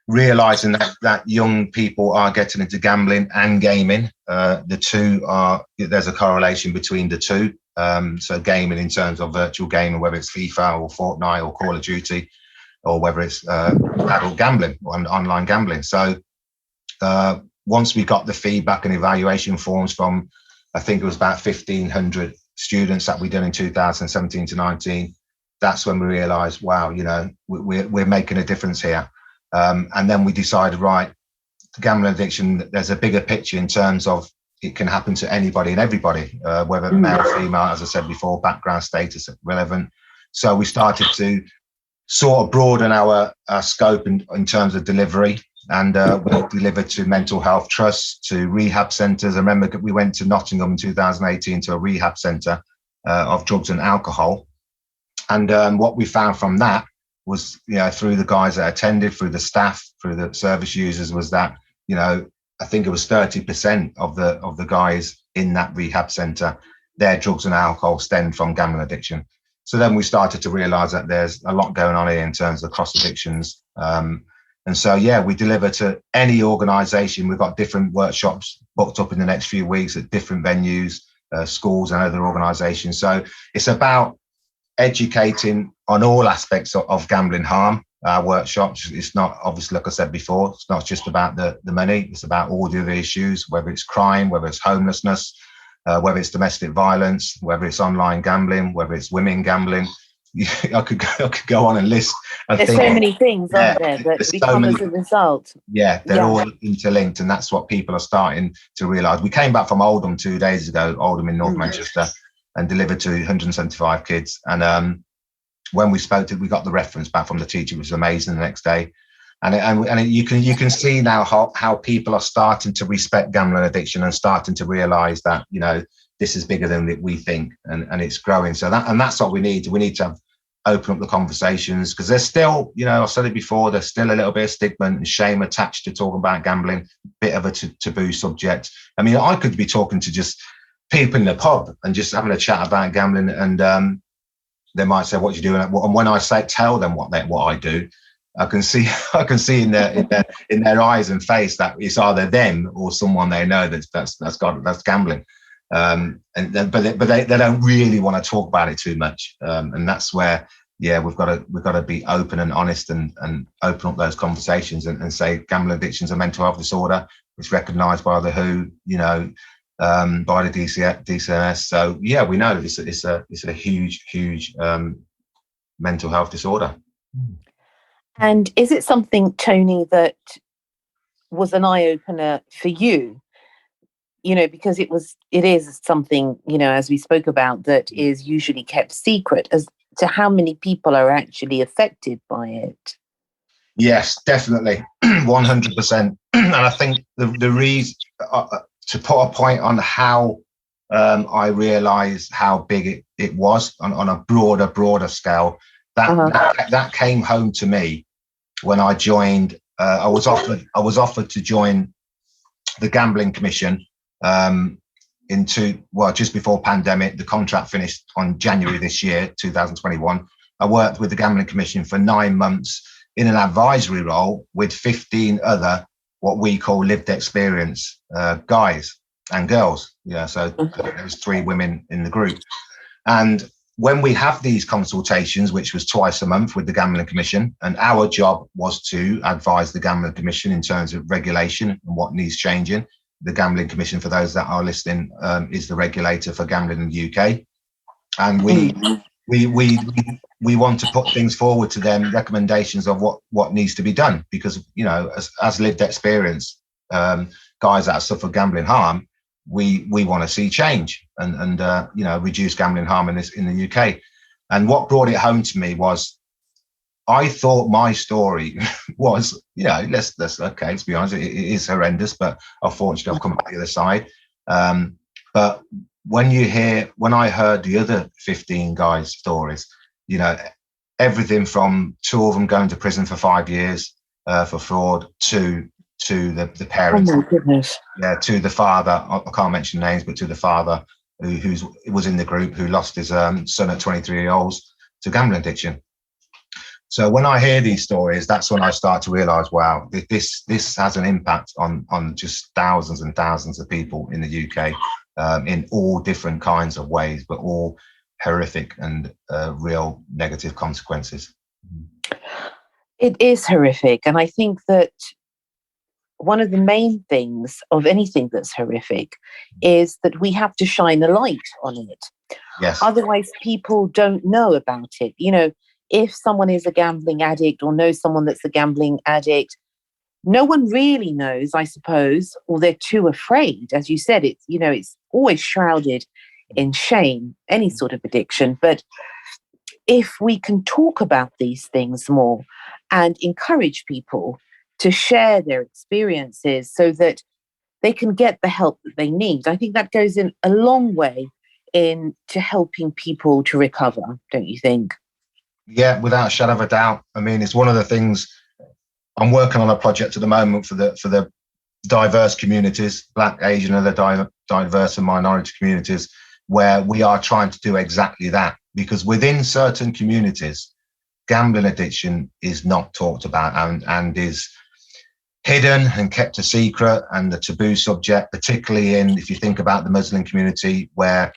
realising that young people are getting into gambling and gaming, there's a correlation between the two. So gaming in terms of virtual gaming, whether it's FIFA or Fortnite or Call of Duty, or whether it's adult gambling or online gambling. So once we got the feedback and evaluation forms from, I think it was about 1,500 students that we done in 2017 to 19, that's when we realised, wow, we're making a difference here. And then we decided, right, gambling addiction, there's a bigger picture in terms of it can happen to anybody and everybody, whether male or female, as I said before, background, status, relevant. So we started to sort of broaden our scope in terms of delivery. And we delivered to mental health trusts, to rehab centres. I remember we went to Nottingham in 2018 to a rehab centre of drugs and alcohol. And what we found from that was, through the guys that attended, through the staff, through the service users, was that, I think it was 30% of the guys in that rehab centre, their drugs and alcohol stemmed from gambling addiction. So then we started to realise that there's a lot going on here in terms of cross addictions. And so, we deliver to any organisation. We've got different workshops booked up in the next few weeks at different venues, schools and other organisations. So it's about educating on all aspects of gambling harm. Our workshops, it's not, obviously, like I said before, it's not just about the money. It's about all the other issues, whether it's crime, whether it's homelessness, whether it's domestic violence, whether it's online gambling, whether it's women gambling. I could go on and list. There's so many things, aren't there, that become as a result. Yeah, they're all interlinked, and that's what people are starting to realise. We came back from Oldham 2 days ago, Oldham in North Manchester, and delivered to 175 kids. And when we spoke to, we got the reference back from the teacher, which was amazing the next day. And you can see now how people are starting to respect gambling addiction and starting to realise that, this is bigger than we think, and it's growing. So that's what we need. We need to open up the conversations, because there's still, I've said it before, there's still a little bit of stigma and shame attached to talking about gambling, bit of a taboo subject. I mean, I could be talking to just people in the pub and just having a chat about gambling, and they might say, "What you doing?" And when I tell them what I do, I can see in their eyes and face that it's either them or someone they know that's gambling. But they don't really want to talk about it too much, and that's where we've got to be open and honest and open up those conversations and say gambling addiction is a mental health disorder. It's recognised by the WHO, by the DCMS. So we know it's a huge mental health disorder. And is it something, Tony, that was an eye opener for you? Because it is something, as we spoke about, that is usually kept secret as to how many people are actually affected by it. Yes, definitely. 100%. And I think the reason, to put a point on how I realised how big it was on a broader scale, that came home to me when I joined. I was offered to join the Gambling Commission just before pandemic. The contract finished on January this year, 2021. I worked with the Gambling Commission for 9 months in an advisory role with 15 other what we call lived experience guys and girls. So there was 3 women in the group. And when we have these consultations, which was twice a month with the Gambling Commission, and our job was to advise the Gambling Commission in terms of regulation and what needs changing. The Gambling Commission, for those that are listening, is the regulator for gambling in the UK. And we want to put things forward to them, recommendations of what needs to be done, because as lived experience guys that have suffered gambling harm, we want to see change and reduce gambling harm in the UK. And what brought it home to me was, I thought my story was, let's be honest, it is horrendous, but unfortunately I've come out the other side. But when I heard the other 15 guys' stories, everything from 2 of them going to prison for 5 years for fraud to the parents, oh my goodness. to the father, I can't mention names, but to the father who was in the group, who lost his son at 23 years old to gambling addiction. So when I hear these stories, that's when I start to realise, wow, this has an impact on just thousands and thousands of people in the UK in all different kinds of ways, but all horrific and real negative consequences. It is horrific. And I think that one of the main things of anything that's horrific is that we have to shine a light on it. Yes. Otherwise, people don't know about it. You know, if someone is a gambling addict or knows someone that's a gambling addict, no one really knows, I suppose, or they're too afraid. As you said, it's always shrouded in shame, any sort of addiction. But if we can talk about these things more and encourage people to share their experiences so that they can get the help that they need, I think that goes in a long way into helping people to recover, don't you think? Yeah, without a shadow of a doubt. I mean, it's one of the things. I'm working on a project at the moment for the diverse communities, Black, Asian, other diverse and minority communities, where we are trying to do exactly that. Because within certain communities, gambling addiction is not talked about and is hidden and kept a secret and a taboo subject, particularly if you think about the Muslim community where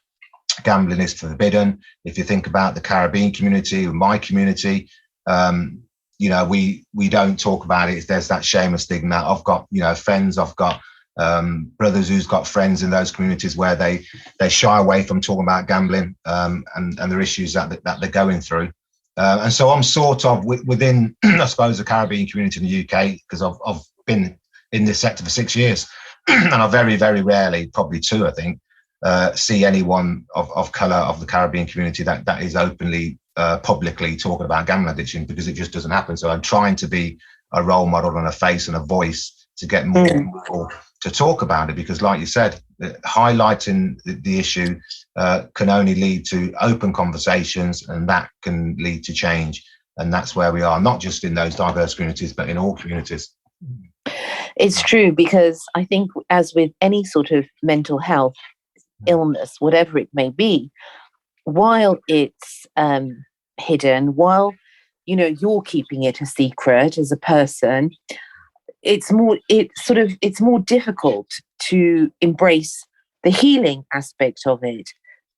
gambling is forbidden. If you think about the Caribbean community, or my community, we don't talk about it. There's that shame and stigma. I've got, friends, I've got brothers who's got friends in those communities where they shy away from talking about gambling and their issues that they're going through. And so I'm sort of within, I suppose, the Caribbean community in the UK, because I've been in this sector for 6 years, and I very, very rarely, probably 2, I think, see anyone of colour of the Caribbean community that is openly, publicly talking about gambling addiction, because it just doesn't happen. So I'm trying to be a role model and a face and a voice to get more people to talk about it, because like you said, highlighting the issue can only lead to open conversations, and that can lead to change. And that's where we are, not just in those diverse communities, but in all communities. It's true, because I think, as with any sort of mental health illness, whatever it may be, while it's hidden, while you're keeping it a secret as a person, it's more difficult to embrace the healing aspect of it,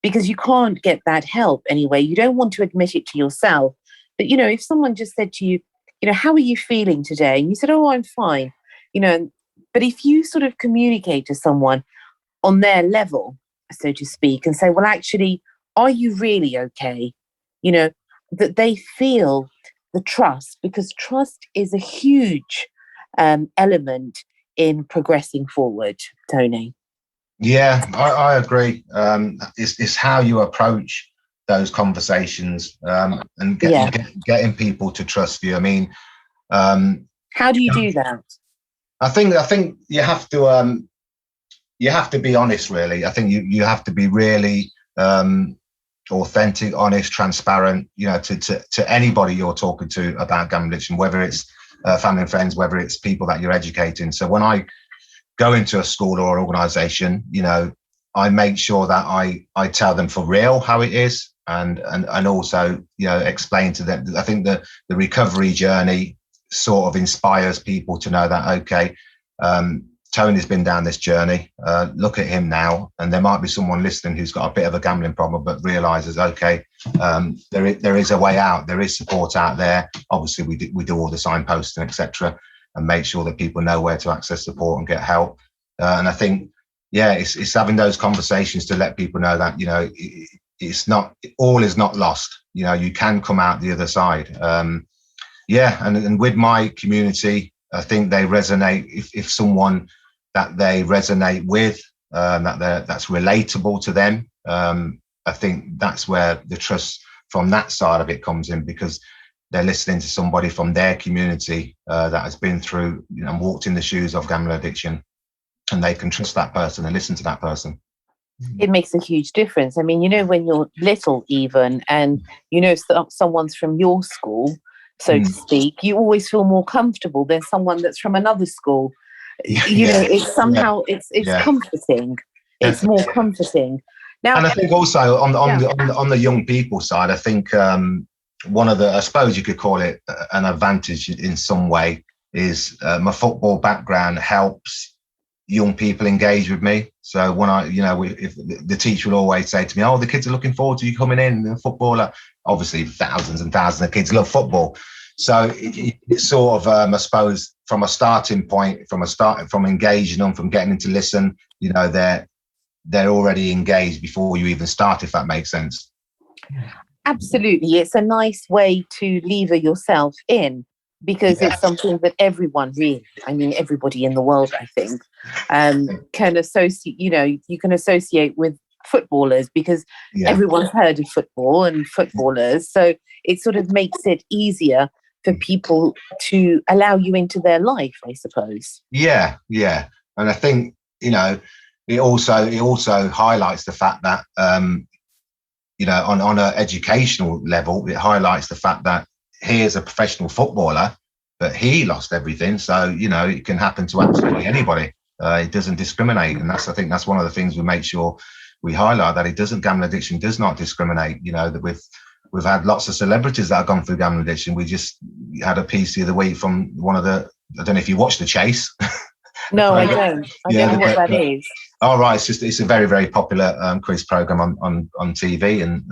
because you can't get that help anyway. You don't want to admit it to yourself. But if someone just said to you, how are you feeling today? And you said, oh, I'm fine. But if you sort of communicate to someone on their level, so to speak, and say, well, actually, are you really okay? That they feel the trust, because trust is a huge element in progressing forward, Tony. Yeah, I agree. It's how you approach those conversations and getting people to trust you. I mean, how do you do that? I think you have to be honest, really. I think you have to be really authentic, honest, transparent, to anybody you're talking to about gambling addiction, whether it's family and friends, whether it's people that you're educating. So when I go into a school or an organization, I make sure that I tell them for real how it is, and also, explain to them. I think the recovery journey sort of inspires people to know that, okay, Tony's been down this journey, look at him now. And there might be someone listening who's got a bit of a gambling problem, but realizes, okay, there is a way out, there is support out there. Obviously we do all the signposting, etc., and make sure that people know where to access support and get help. And I think, it's having those conversations to let people know that, it's not, all is not lost. You can come out the other side. And with my community, I think they resonate. If someone that they resonate with, that's relatable to them, I think that's where the trust from that side of it comes in, because they're listening to somebody from their community that has been through and walked in the shoes of gambling addiction, and they can trust that person and listen to that person. It makes a huge difference. I mean, when you're little even, and someone's from your school, so to speak, you always feel more comfortable than someone that's from another school. It's somehow it's comforting. It's more comforting. Now, And I think also on the young people side, I think one of the, I suppose you could call it an advantage in some way, is my football background helps young people engage with me. So when if the teacher will always say to me, "Oh, the kids are looking forward to you coming in, the footballer." Obviously, thousands and thousands of kids love football. So it's sort of, I suppose, from a starting point, from engaging them, from getting them to listen, they're already engaged before you even start, if that makes sense. Absolutely. It's a nice way to lever yourself in, because it's something that everyone really, I mean, everybody in the world, I think, can associate, you can associate with footballers, because everyone's heard of football and footballers. So it sort of makes it easier for people to allow you into their life, I suppose. Yeah. And I think, it also highlights the fact that, on an educational level, it highlights the fact that here's a professional footballer, but he lost everything. So, it can happen to absolutely anybody. It doesn't discriminate. And I think that's one of the things we make sure we highlight, that gambling addiction does not discriminate. That we've had lots of celebrities that have gone through gambling addiction. We just had a piece the other week from one of the, I don't know if you watch The Chase. No, I don't. I don't know what that is. Oh, right. It's a very, very popular quiz program on TV, and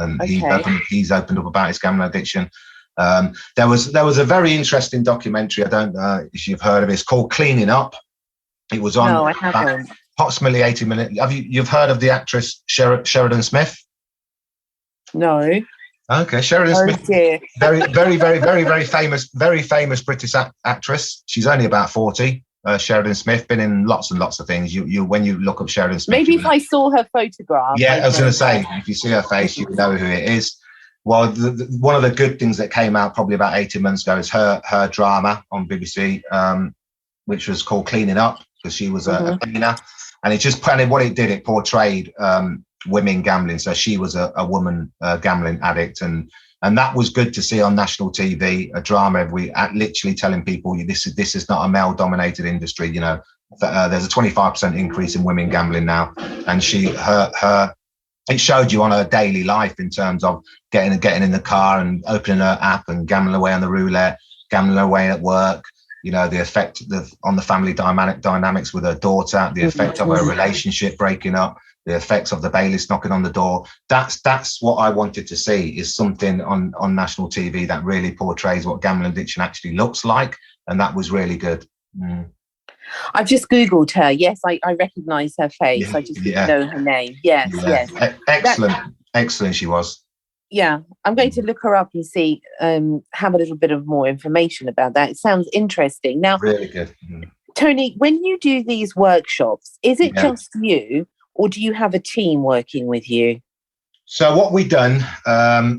he's opened up about his gambling addiction. There was a very interesting documentary. I don't know if you've heard of it. It's called Cleaning Up. It was on. No, I haven't. Approximately 80 minutes. You've heard of the actress Sheridan Smith? No. Okay, Sheridan Smith. Dear. Very, very, very, very, very famous British actress. She's only about 40. Sheridan Smith, been in lots and lots of things. You when you look up Sheridan Smith, maybe if I saw her photograph. Yeah, I was going to say, if you see her face, you know who it is. Well, one of the good things that came out probably about 18 months ago is her drama on BBC, which was called Cleaning Up, because she was a cleaner, and it portrayed women gambling. So she was a woman gambling addict, and that was good to see on national TV, a drama every week, literally telling people this is not a male-dominated industry. There's a 25% increase in women gambling now, and it showed you on her daily life in terms of getting in the car and opening her app and gambling away on the roulette, gambling away at work. The effect on the family dynamics with her daughter, the effect of her relationship breaking up, the effects of the bailiffs knocking on the door. That's what I wanted to see, is something on national TV that really portrays what gambling addiction actually looks like. And that was really good. I've just Googled her. Yes, I recognise her face. I just didn't know her name. Yes. Excellent she was. Yeah, I'm going to look her up and see, have a little bit of more information about that. It sounds interesting. Now, really good. Tony, when you do these workshops, is it just you, or do you have a team working with you? So what we've done, I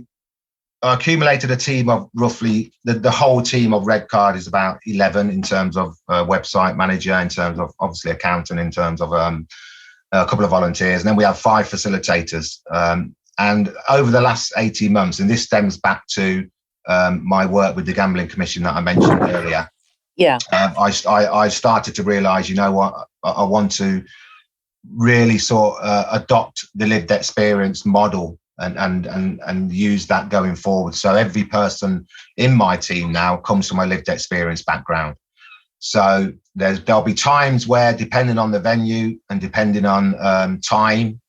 accumulated a team of roughly, the whole team of Red Card is about 11 in terms of website manager, in terms of obviously accountant, in terms of a couple of volunteers. And then we have 5 facilitators. And over the last 18 months, and this stems back to my work with the Gambling Commission that I mentioned earlier. Yeah. I started to realise, what, I want to really sort of adopt the lived experience model and use that going forward. So every person in my team now comes from a lived experience background. So there'll be times where, depending on the venue and depending on time,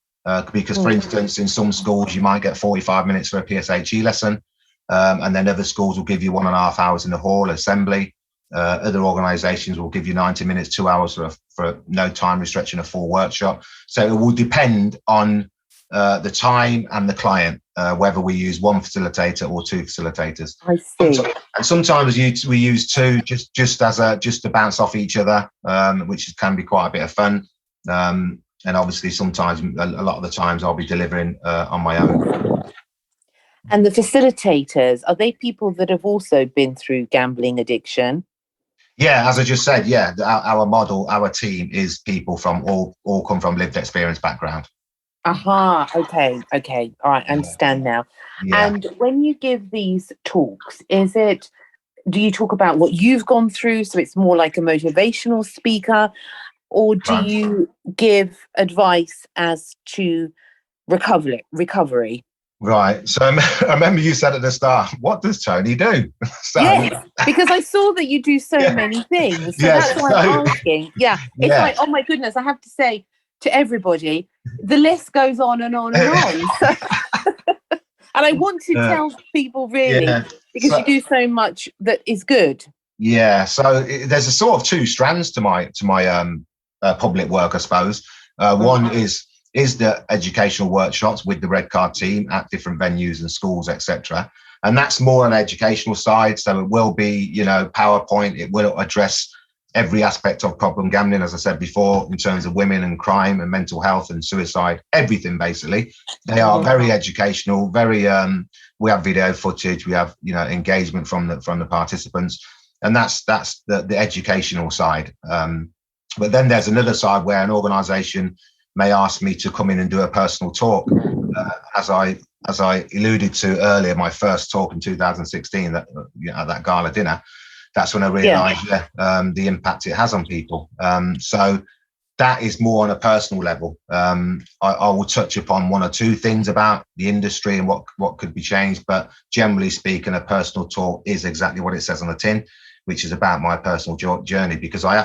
because, for instance, in some schools, you might get 45 minutes for a PSHE lesson, and then other schools will give you 1.5 hours in the hall assembly. Other organisations will give you 90 minutes, 2 hours for no time restriction, a full workshop. So it will depend on the time and the client, whether we use 1 facilitator or 2 facilitators. I see. And sometimes we use 2 just to bounce off each other, which can be quite a bit of fun. And obviously, sometimes, a lot of the times, I'll be delivering on my own. And the facilitators, are they people that have also been through gambling addiction? Yeah, as I just said, our model, our team is people from all come from lived experience background. Aha, okay. All right, I understand now. Yeah. And when you give these talks, do you talk about what you've gone through, so it's more like a motivational speaker, or do you give advice as to recovery. Right. So I remember you said at the start, what does Tony do? So, yes, because I saw that you do so many things. So yes, that's why I'm asking. Yeah. It's like, oh my goodness, I have to say to everybody, the list goes on and on and on. So, and I want to tell people really, because you do so much that is good. Yeah. So there's a sort of two strands to my public work, I suppose. One is the educational workshops with the Red Card team at different venues and schools, etc. And that's more on the educational side. So it will be, PowerPoint. It will address every aspect of problem gambling, as I said before, in terms of women and crime and mental health and suicide, everything basically. They are very educational, very. We have video footage. We have engagement from the participants, and that's the educational side. But then there's another side where an organisation may ask me to come in and do a personal talk. As I alluded to earlier, my first talk in 2016 at that gala dinner, that's when I realised the impact it has on people. So that is more on a personal level. I will touch upon one or two things about the industry and what could be changed, but generally speaking, a personal talk is exactly what it says on the tin, which is about my personal journey, because I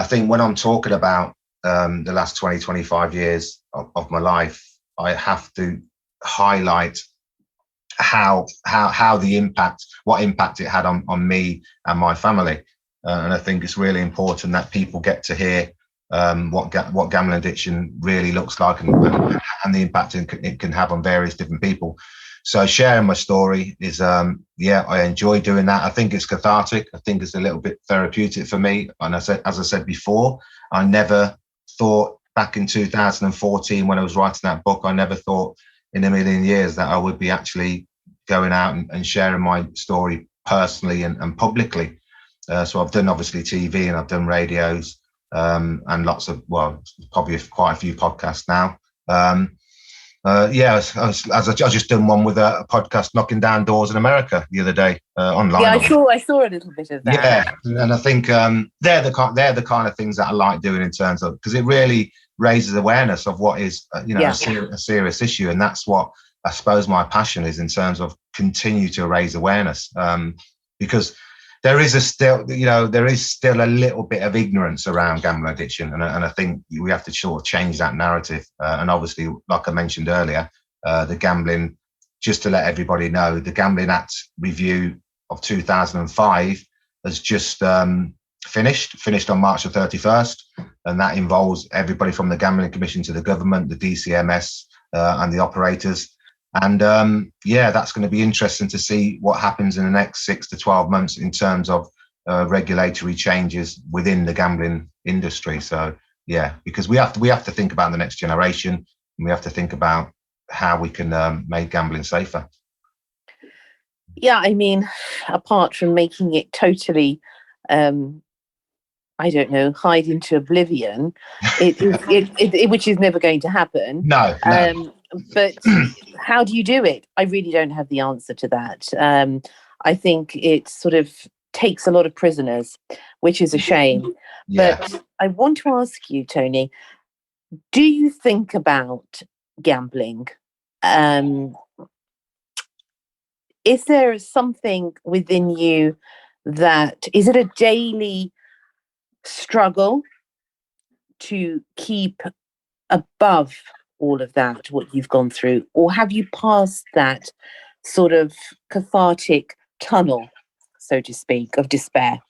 think when I'm talking about the last 20, 25 years of my life, I have to highlight what impact it had on me and my family. And I think it's really important that people get to hear what gambling addiction really looks like and the impact it can have on various different people. So sharing my story is, I enjoy doing that. I think it's cathartic. I think it's a little bit therapeutic for me. And as I said before, I never thought back in 2014 when I was writing that book, I never thought in a million years that I would be actually going out and sharing my story personally and publicly. So I've done obviously TV and I've done radios and lots of, probably quite a few podcasts now. I just done one with a podcast knocking down doors in America the other day online. Yeah, I saw a little bit of that. Yeah, and I think they're the kind of things that I like doing in terms of, because it really raises awareness of what is a serious issue, and that's what I suppose my passion is in terms of continue to raise awareness, because there is still a little bit of ignorance around gambling addiction, and I think we have to sort of change that narrative. And obviously, like I mentioned earlier, the gambling, just to let everybody know, the Gambling Act review of 2005 has just finished on March the 31st, and that involves everybody from the Gambling Commission to the government, the DCMS, and the operators. And that's going to be interesting to see what happens in the next 6 to 12 months in terms of regulatory changes within the gambling industry. So because we have to think about the next generation, and we have to think about how we can make gambling safer. Yeah, I mean, apart from making it totally, I don't know, hide into oblivion, which is never going to happen. No. But how do you do it? I really don't have the answer to that. I think it sort of takes a lot of prisoners, which is a shame. Yeah. But I want to ask you, Tony, do you think about gambling? Is there something within you is it a daily struggle to keep above all of that, what you've gone through, or have you passed that sort of cathartic tunnel, so to speak, of despair?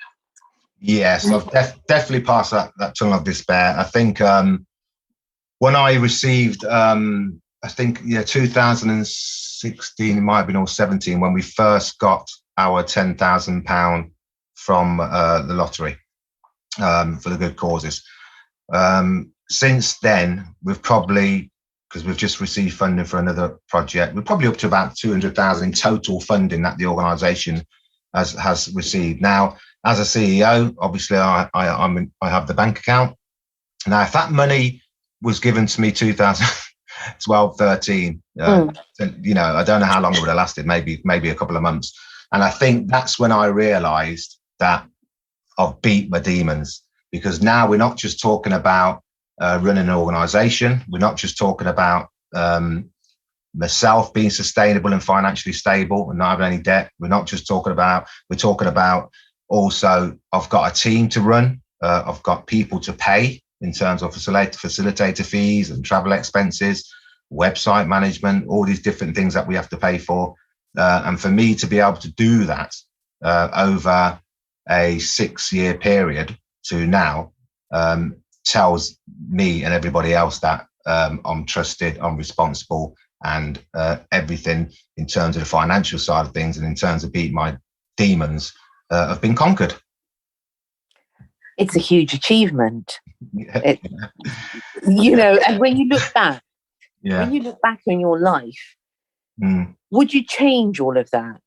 Yes, I've definitely passed that tunnel of despair. I think when I received, 2016, it might have been, or 17, when we first got our £10,000 from the lottery for the good causes. Since then, we've probably, because we've just received funding for another project, we're probably up to about 200,000 in total funding that the organisation has received. Now, as a CEO, obviously, I have the bank account. Now, if that money was given to me 2012, 13, I don't know how long it would have lasted, maybe a couple of months. And I think that's when I realised that I've beat my demons, because now we're not just talking about running an organisation. We're not just talking about myself being sustainable and financially stable and not having any debt. We're talking about also, I've got a team to run. I've got people to pay in terms of facilitator fees and travel expenses, website management, all these different things that we have to pay for. And for me to be able to do that over a 6-year period to now tells me and everybody else that I'm trusted, I'm responsible, and everything in terms of the financial side of things and in terms of beating my demons have been conquered. It's a huge achievement. Yeah. And when you look back, when you look back on your life, would you change all of that?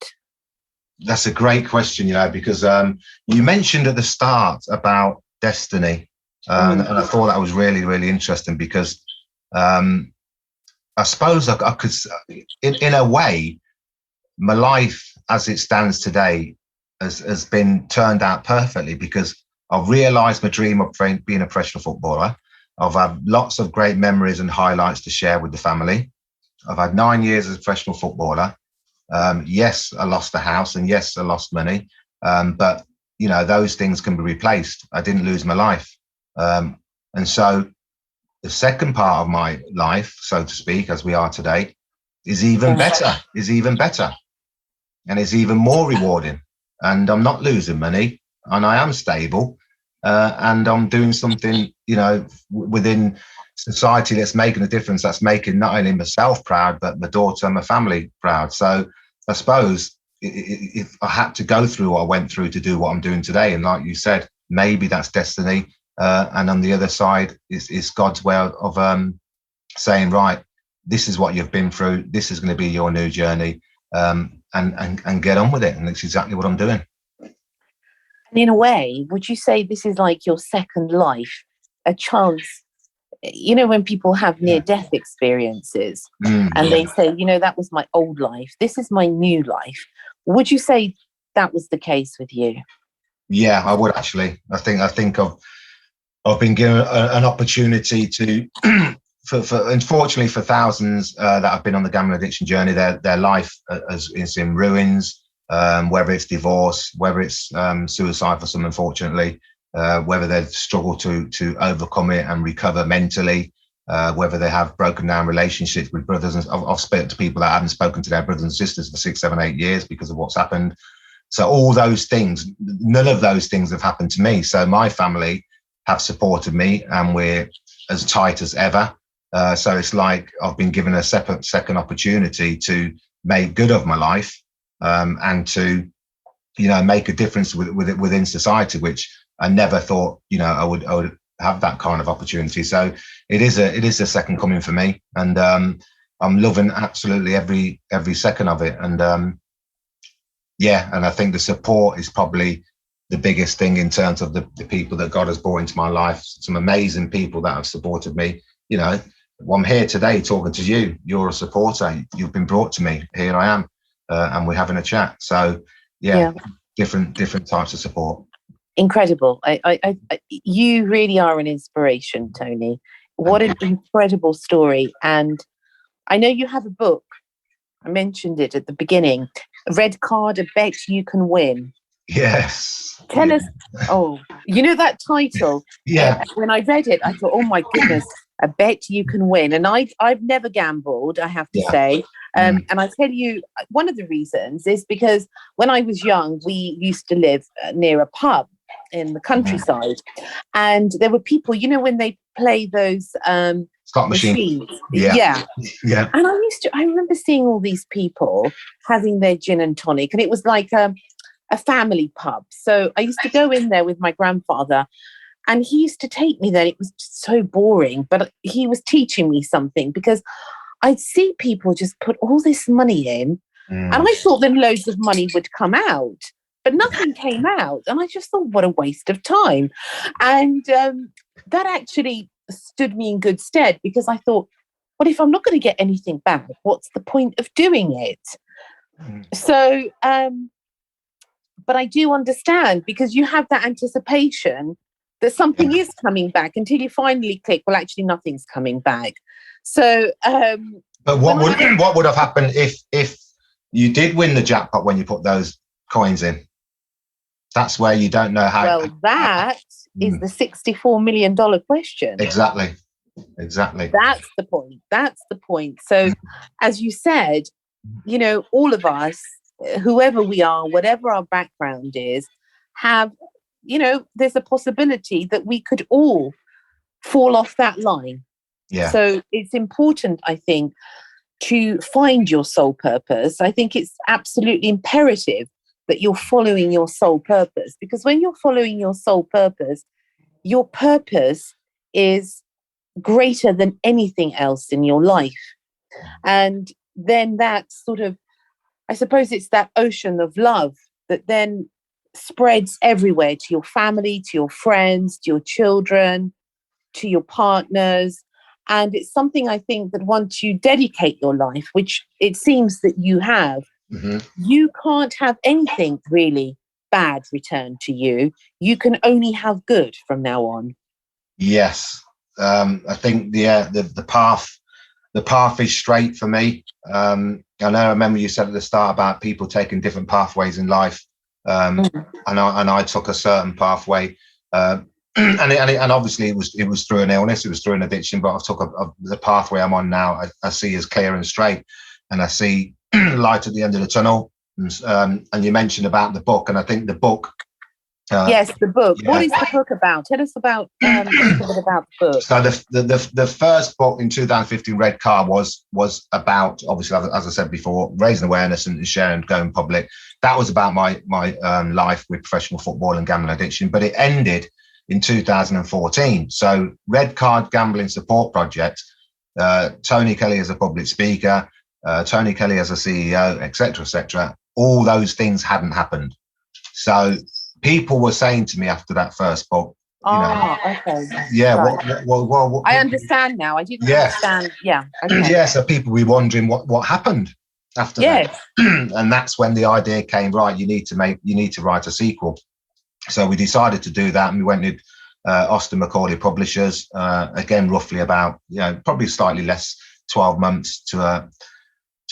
That's a great question, because you mentioned at the start about destiny. And I thought that was really, really interesting because I suppose I could, in a way, my life as it stands today has been turned out perfectly because I've realised my dream of being a professional footballer. I've had lots of great memories and highlights to share with the family. I've had 9 years as a professional footballer. Yes, I lost the house and yes, I lost money. But, those things can be replaced. I didn't lose my life. And so the second part of my life, so to speak, as we are today, is even better, and it's even more rewarding. And I'm not losing money and I am stable. And I'm doing something, within society that's making a difference, that's making not only myself proud, but my daughter and my family proud. So I suppose if I had to go through what I went through to do what I'm doing today, and like you said, maybe that's destiny. And on the other side is God's way of saying, right, this is what you've been through. This is going to be your new journey, and get on with it. And that's exactly what I'm doing. And in a way, would you say this is like your second life, a chance? When people have near-death experiences and they say, that was my old life, this is my new life. Would you say that was the case with you? Yeah, I would actually. I think I've been given an opportunity to, for unfortunately for thousands that have been on the gambling addiction journey, their life is in ruins. Whether it's divorce, whether it's suicide for some, unfortunately, whether they've struggled to overcome it and recover mentally, whether they have broken down relationships with brothers. And I've spoken to people that haven't spoken to their brothers and sisters for 6, 7, 8 years because of what's happened. So all those things, none of those things have happened to me. So my family have supported me and we're as tight as ever. So it's like I've been given a second opportunity to make good of my life, and to, make a difference within society, which I never thought, I would have that kind of opportunity. So it is a second coming for me, and I'm loving absolutely every second of it. And and I think the support is probably the biggest thing in terms of the people that God has brought into my life. Some amazing people that have supported me. I'm here today talking to you. You're a supporter. You've been brought to me. Here I am, and we're having a chat. So different types of support. Incredible. You really are an inspiration, Tony. What an incredible story. And I know you have a book. I mentioned it at the beginning. Red Card, I Bet You Can Win. Yes. Tell us. Oh, that title. Yeah. When I read it, I thought, oh my goodness, I bet you can win. And I've never gambled, I have to say. And I tell you, one of the reasons is because when I was young, we used to live near a pub in the countryside, and there were people, when they play those slot machines. Yeah. And I remember seeing all these people having their gin and tonic, and it was like a family pub. So I used to go in there with my grandfather, and he used to take me there. It was just so boring, but he was teaching me something, because I'd see people just put all this money in, and I thought then loads of money would come out, but nothing came out. And I just thought, what a waste of time. And that actually stood me in good stead, because I thought, well, if I'm not going to get anything back, what's the point of doing it? So, but I do understand, because you have that anticipation that something is coming back until you finally click, well, actually, nothing's coming back. So, but what would have happened if you did win the jackpot when you put those coins in? That's where you don't know how. Well, that is the $64 million question. Exactly. That's the point. So, as you said, all of us, whoever we are, whatever our background is, have, there's a possibility that we could all fall off that line. Yeah. So it's important, I think, to find your soul purpose. I think it's absolutely imperative that you're following your soul purpose, because when you're following your soul purpose is greater than anything else in your life. And then that sort of, I suppose it's that ocean of love that then spreads everywhere, to your family, to your friends, to your children, to your partners. And it's something I think that once you dedicate your life, which it seems that you have, you can't have anything really bad returned to you. You can only have good from now on. Yes. I think the path is straight for me. I remember you said at the start about people taking different pathways in life. And I took a certain pathway. And obviously it was through an illness, it was through an addiction, but I took the pathway I'm on now. I see as clear and straight, and I see light at the end of the tunnel. And you mentioned about the book, and I think the book. Yes, the book. Yeah. What is the book about? Tell us about a little bit about the book. So the first book in 2015, Red Car, was about, obviously, as I said before, raising awareness and sharing, going public. That was about my life with professional football and gambling addiction, but it ended in 2014. So Red Card Gambling Support Project, Tony Kelly as a public speaker, Tony Kelly as a CEO, etc., all those things hadn't happened. So people were saying to me after that first book, okay. Yeah, right. what I understand now. I didn't understand. Yeah. Okay. Yeah, so people were wondering what happened after that. And that's when the idea came, right, you need to write a sequel. So we decided to do that, and we went with Austin Macaulay Publishers, again, roughly about, probably slightly less, 12 months to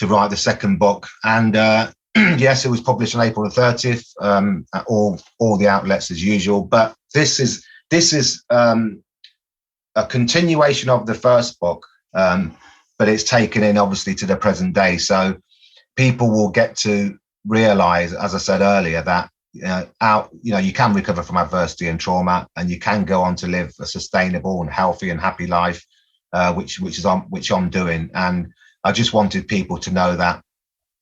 write the second book. And yes, it was published on April the 30th, at all the outlets as usual. But this is a continuation of the first book, but it's taken in, obviously, to the present day. So people will get to realize, as I said earlier, that you can recover from adversity and trauma, and you can go on to live a sustainable and healthy and happy life, which I'm doing. And I just wanted people to know that,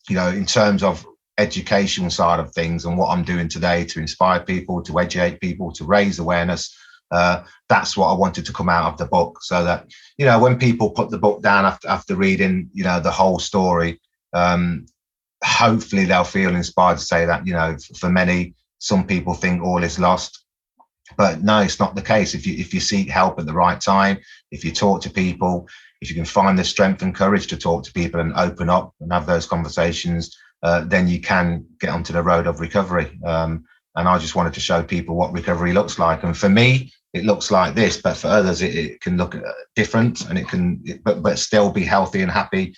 in terms of education side of things and what I'm doing today to inspire people, to educate people, to raise awareness, that's what I wanted to come out of the book, so that, when people put the book down after reading, the whole story, hopefully they'll feel inspired to say that, for many, some people think all is lost, but no, it's not the case. If you seek help at the right time, if you talk to people, if you can find the strength and courage to talk to people and open up and have those conversations, then you can get onto the road of recovery. And I just wanted to show people what recovery looks like. And for me, it looks like this, but for others, it can look different, and it can, but still be healthy and happy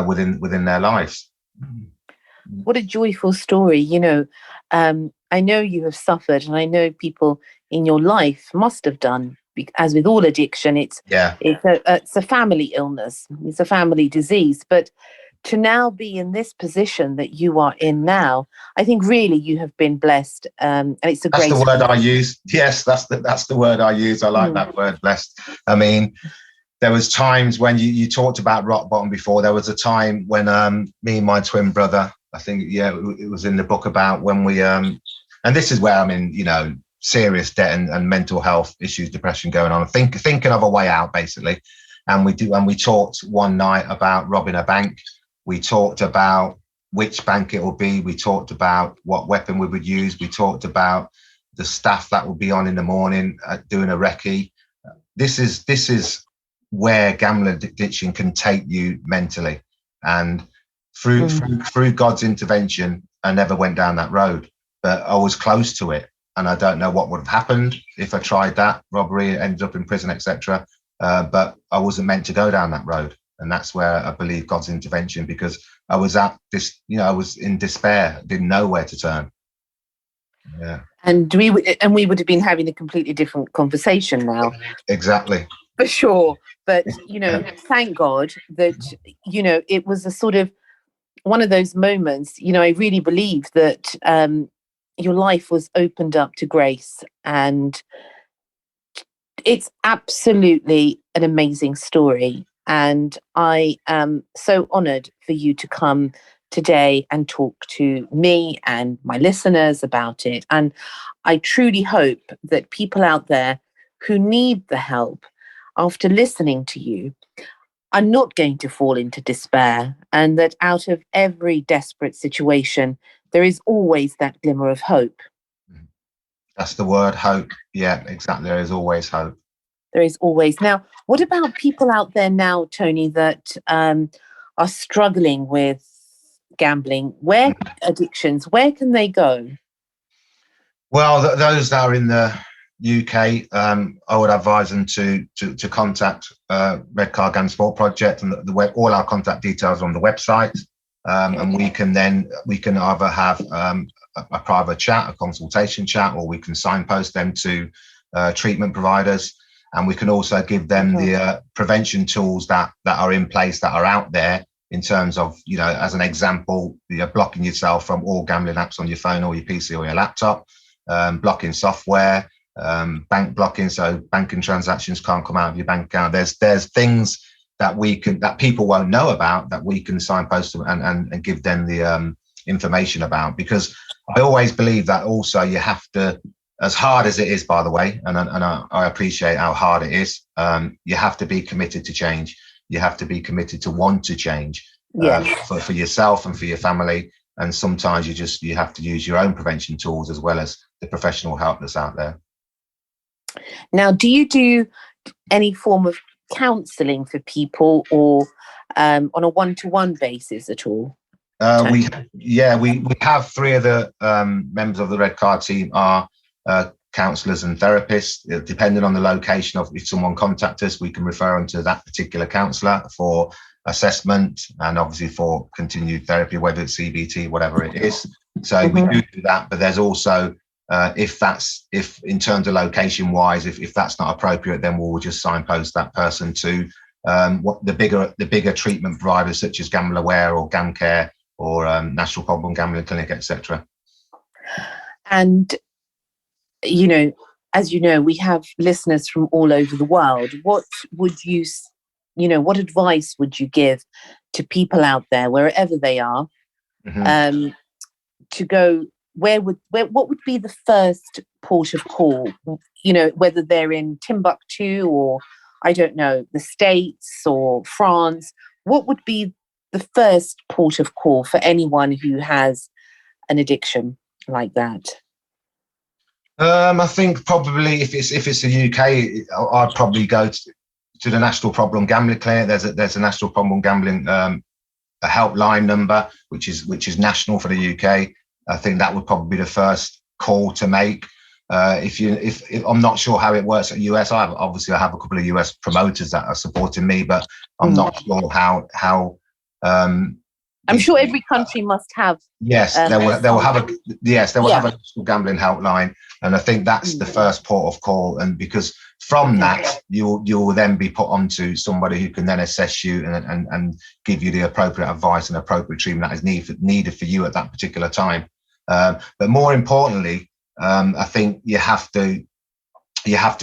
within their lives. What a joyful story. I know you have suffered, and I know people in your life must have done. As with all addiction, it's a family illness, it's a family disease. But to now be in this position that you are in now, I think really you have been blessed, and it's That's the word I use. Yes, that's the word I use. I like that word, blessed. I mean, there was times when you talked about rock bottom before. There was a time when me and my twin brother, I think, it was in the book, about when we and this is where I'm in, serious debt and mental health issues, depression going on, thinking of a way out, basically. And we talked one night about robbing a bank. We talked about which bank it will be. We talked about what weapon we would use. We talked about the staff that would be on in the morning doing a recce. This is where gambling addiction can take you mentally. And through God's intervention, I never went down that road, but I was close to it. and I don't know what would have happened if I tried that robbery, ended up in prison, etc. But I wasn't meant to go down that road, and that's where I believe God's intervention, because I was at this, I was in despair, didn't know where to turn. Yeah, and we would have been having a completely different conversation now. Exactly. For sure. But, thank God that, it was a sort of one of those moments, I really believe that your life was opened up to grace. And it's absolutely an amazing story. And I am so honoured for you to come today and talk to me and my listeners about it. And I truly hope that people out there who need the help after listening to you are not going to fall into despair, and that out of every desperate situation, there is always that glimmer of hope. That's the word, hope. Yeah, exactly. There is always hope. There is always. Now, what about people out there now, Tony, that are struggling with gambling? Addictions, where can they go? Well, those that are in the UK, I would advise them to contact Red Card Gambling Sport Project, and all our contact details are on the website. And we can either have a private chat, a consultation chat, or we can signpost them to treatment providers, and we can also give them the prevention tools that are in place, that are out there, in terms of, as an example, blocking yourself from all gambling apps on your phone or your PC or your laptop, blocking software, bank blocking, so banking transactions can't come out of your bank account. There's things that people won't know about, that we can signpost them and give them the information about, because I always believe that also you have to, as hard as it is, by the way, and I appreciate how hard it is, you have to be committed to change. You have to be committed to want to change for yourself and for your family. And sometimes you have to use your own prevention tools as well as the professional help that's out there. Now, do you do any form of counselling for people, or on a one-to-one basis at all? We have three of the members of the Red Card team are counsellors and therapists. Depending on the location of, if someone contacts us, we can refer them to that particular counsellor for assessment and obviously for continued therapy, whether it's CBT, whatever it is. So we do that, but there's also if in terms of location wise, if that's not appropriate, then we'll just signpost that person to what the bigger treatment providers, such as Gamble Aware or GamCare or National Problem Gambling Clinic, etc. And as you know, we have listeners from all over the world. What would what advice would you give to people out there, wherever they are, to go? What would be the first port of call? Whether they're in Timbuktu or, I don't know, the States or France, what would be the first port of call for anyone who has an addiction like that? I think probably if it's the UK, I'd probably go to the National Problem Gambling Clinic. There's a National Problem Gambling a helpline number, which is national for the UK. I think that would probably be the first call to make. If I'm not sure how it works at US, I have a couple of US promoters that are supporting me, but I'm not sure how. I'm sure every country must have. Yes, they will have a national gambling helpline, and I think that's the first port of call. And because from that, you will then be put onto somebody who can then assess you and give you the appropriate advice and appropriate treatment that is needed for you at that particular time. But more importantly, I think you have to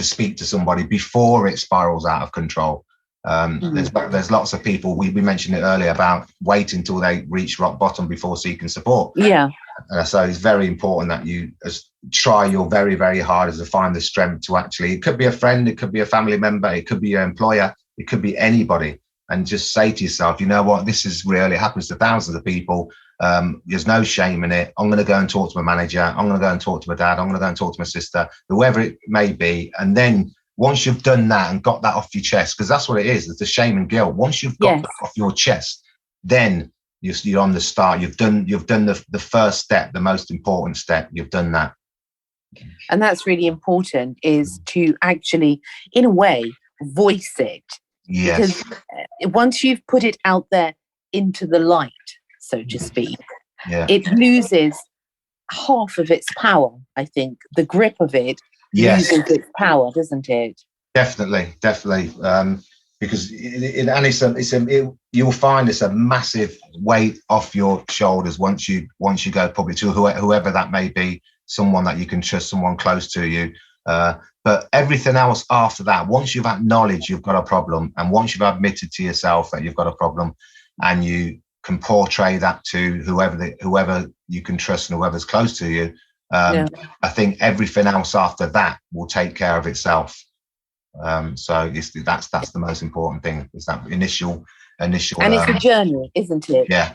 speak to somebody before it spirals out of control. There's lots of people, we mentioned it earlier, about waiting until they reach rock bottom before seeking support. So it's very important that you try your very, very hardest to find the strength to actually, it could be a friend, it could be a family member, it could be your employer, it could be anybody, and just say to yourself, you know what, this is real, it happens to thousands of people. There's no shame in it. I'm going to go and talk to my manager, I'm going to go and talk to my dad, I'm going to go and talk to my sister, whoever it may be. And then once you've done that and got that off your chest, because that's what it is, it's the shame and guilt. Once you've got that off your chest, then you're on the start. You've done the first step, the most important step. You've done that. And that's really important, is to actually, in a way, voice it. Yes. Because once you've put it out there into the light, so to speak, it loses half of its power, I think. The grip of it loses its power, doesn't it? Definitely. Because you'll find it's a massive weight off your shoulders once you go public to whoever that may be, someone that you can trust, someone close to you. But everything else after that, once you've acknowledged you've got a problem, and once you've admitted to yourself that you've got a problem, and you can portray that to whoever you can trust and whoever's close to you, I think everything else after that will take care of itself. So that's the most important thing, is that initial. And it's a journey, isn't it? Yeah,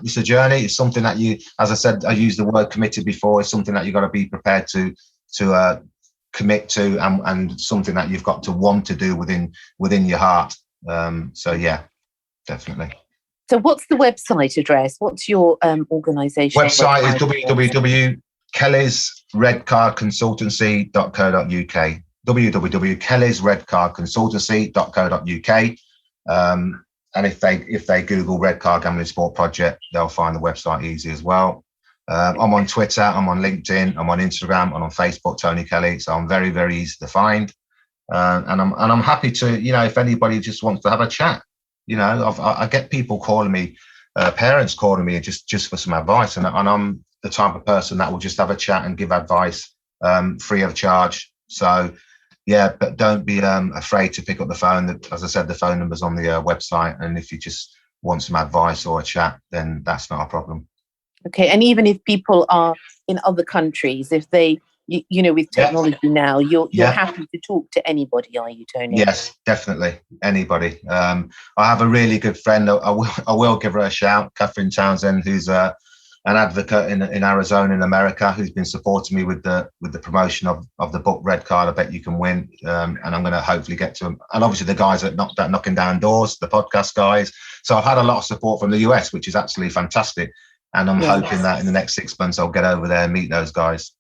it's a journey. It's something that you, as I said, I used the word committed before. It's something that you've got to be prepared to commit to, and something that you've got to want to do within your heart. So yeah, definitely. So what's the website address? What's your organisation website? Is www.kellysredcardconsultancy.co.uk. www.kellysredcardconsultancy.co.uk. And if they Google Red Card Gambling Sport Project, they'll find the website easy as well. I'm on Twitter, I'm on LinkedIn, I'm on Instagram, I'm on Facebook, Tony Kelly. So I'm very, very easy to find. And I'm happy to, if anybody just wants to have a chat, I get people calling me, parents calling me just for some advice. And I'm the type of person that will just have a chat and give advice free of charge. So yeah, but don't be afraid to pick up the phone. As I said, the phone number's on the website. And if you just want some advice or a chat, then that's not a problem. Okay. And even if people are in other countries, if they, with technology now, you're happy to talk to anybody, are you, Tony? Yes, definitely. Anybody. I have a really good friend. I will give her a shout, Catherine Townsend, who's an advocate in Arizona, in America, who's been supporting me with the promotion of the book Red Card, I Bet You Can Win. And I'm going to hopefully get to them. And obviously the guys that knocking down doors, the podcast guys. So I've had a lot of support from the US, which is absolutely fantastic. And I'm hoping that in the next 6 months, I'll get over there and meet those guys.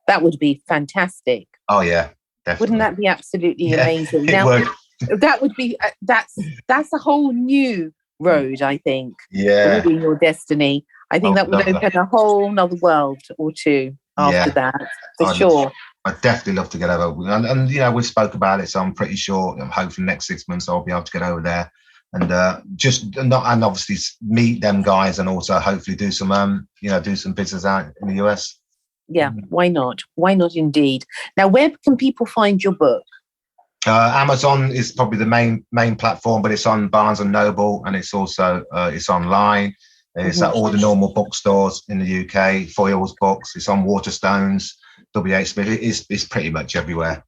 That would be fantastic. Oh yeah, definitely. Wouldn't that be absolutely amazing? It would. That would be, that's a whole new road, I think. Yeah. In your destiny. I think that would open a whole nother world or two after that, for sure. I'd definitely love to get over. And we spoke about it, so I'm pretty sure, I'm hoping the next 6 months I'll be able to get over there and and obviously meet them guys, and also hopefully do some business out in the US. Yeah, why not? Why not indeed? Now, where can people find your book? Amazon is probably the main platform, but it's on Barnes and Noble, and it's also it's online. It's at all the normal bookstores in the UK, Foyle's Books. It's on Waterstones, WH Smith. It's pretty much everywhere.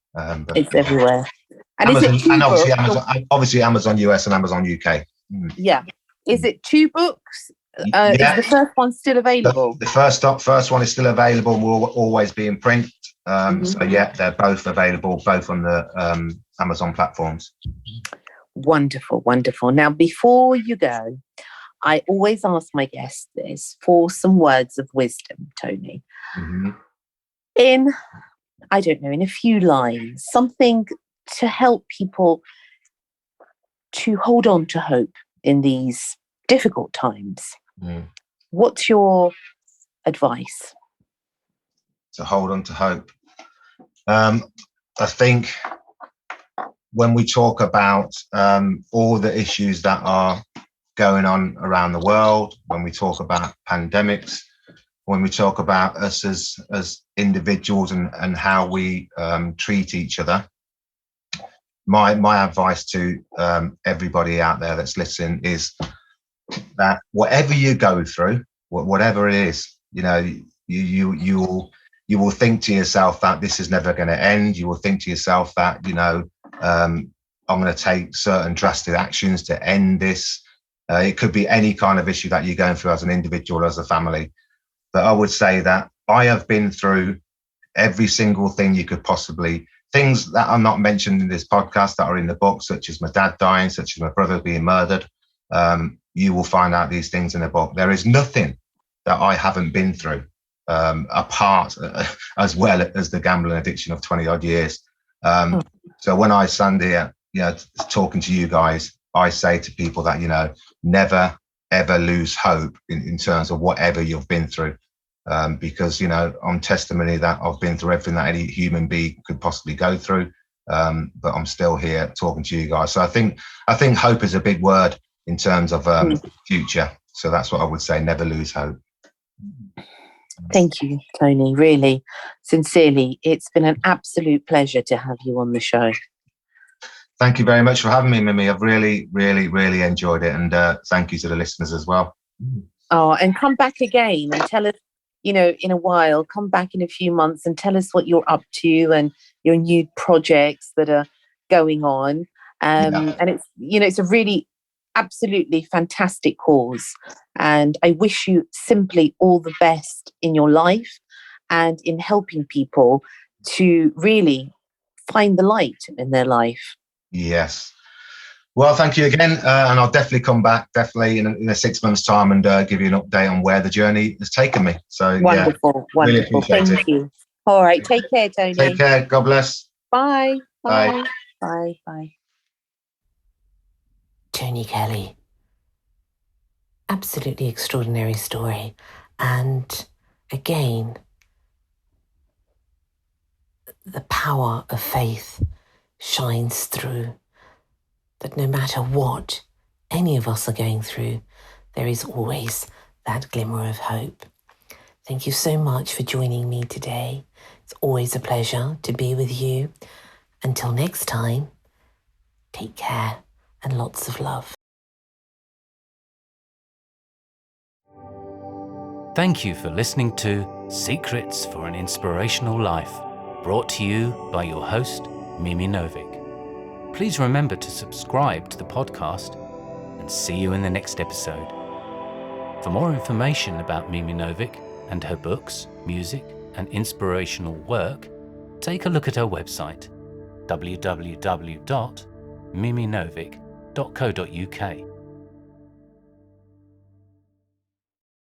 It's everywhere. And Amazon, is it and obviously Amazon US and Amazon UK. Yeah. Is it 2 books? Is the first one still available? The first one is still available and will always be in print. So yeah, they're both available, both on the Amazon platforms. Wonderful, wonderful. Now, before you go, I always ask my guests this for some words of wisdom, Tony. In a few lines, something to help people to hold on to hope in these difficult times. What's your advice? To hold on to hope. I think when we talk about all the issues that are going on around the world, when we talk about pandemics, when we talk about us as individuals and how we treat each other, my advice to everybody out there that's listening is that whatever you go through, whatever it is, you will think to yourself that this is never going to end. You will think to yourself that I'm going to take certain drastic actions to end this. It could be any kind of issue that you're going through as an individual, as a family. But I would say that I have been through every single thing you could possibly, things that are not mentioned in this podcast that are in the book, such as my dad dying, such as my brother being murdered. You will find out these things in the book. There is nothing that I haven't been through. apart as well as the gambling addiction of 20 odd years. So when I stand here, talking to you guys, I say to people that, never, ever lose hope in terms of whatever you've been through. Because, I'm testimony that I've been through everything that any human being could possibly go through. But I'm still here talking to you guys. So I think hope is a big word in terms of future. So that's what I would say, never lose hope. Thank you, Tony. Really, sincerely, it's been an absolute pleasure to have you on the show. Thank you very much for having me, Mimi. I've really, really, really enjoyed it. And thank you to the listeners as well. Oh, and come back again and tell us, in a while, come back in a few months and tell us what you're up to and your new projects that are going on. And it's, it's a really absolutely fantastic cause. And I wish you simply all the best in your life and in helping people to really find the light in their life. Yes. Well, thank you again. And I'll definitely come back, in a 6 months' time and give you an update on where the journey has taken me. So, wonderful. Really appreciate Thank you. All right. Take care, Tony. Take care. God bless. Bye. Bye. Bye. Bye. Tony Kelly. Absolutely extraordinary story. And again, the power of faith shines through. That no matter what any of us are going through, there is always that glimmer of hope. Thank you so much for joining me today. It's always a pleasure to be with you. Until next time, take care and lots of love. Thank you for listening to Secrets for an Inspirational Life, brought to you by your host, Mimi Novic. Please remember to subscribe to the podcast and see you in the next episode. For more information about Mimi Novic and her books, music, and inspirational work, take a look at her website, www.miminovic.co.uk.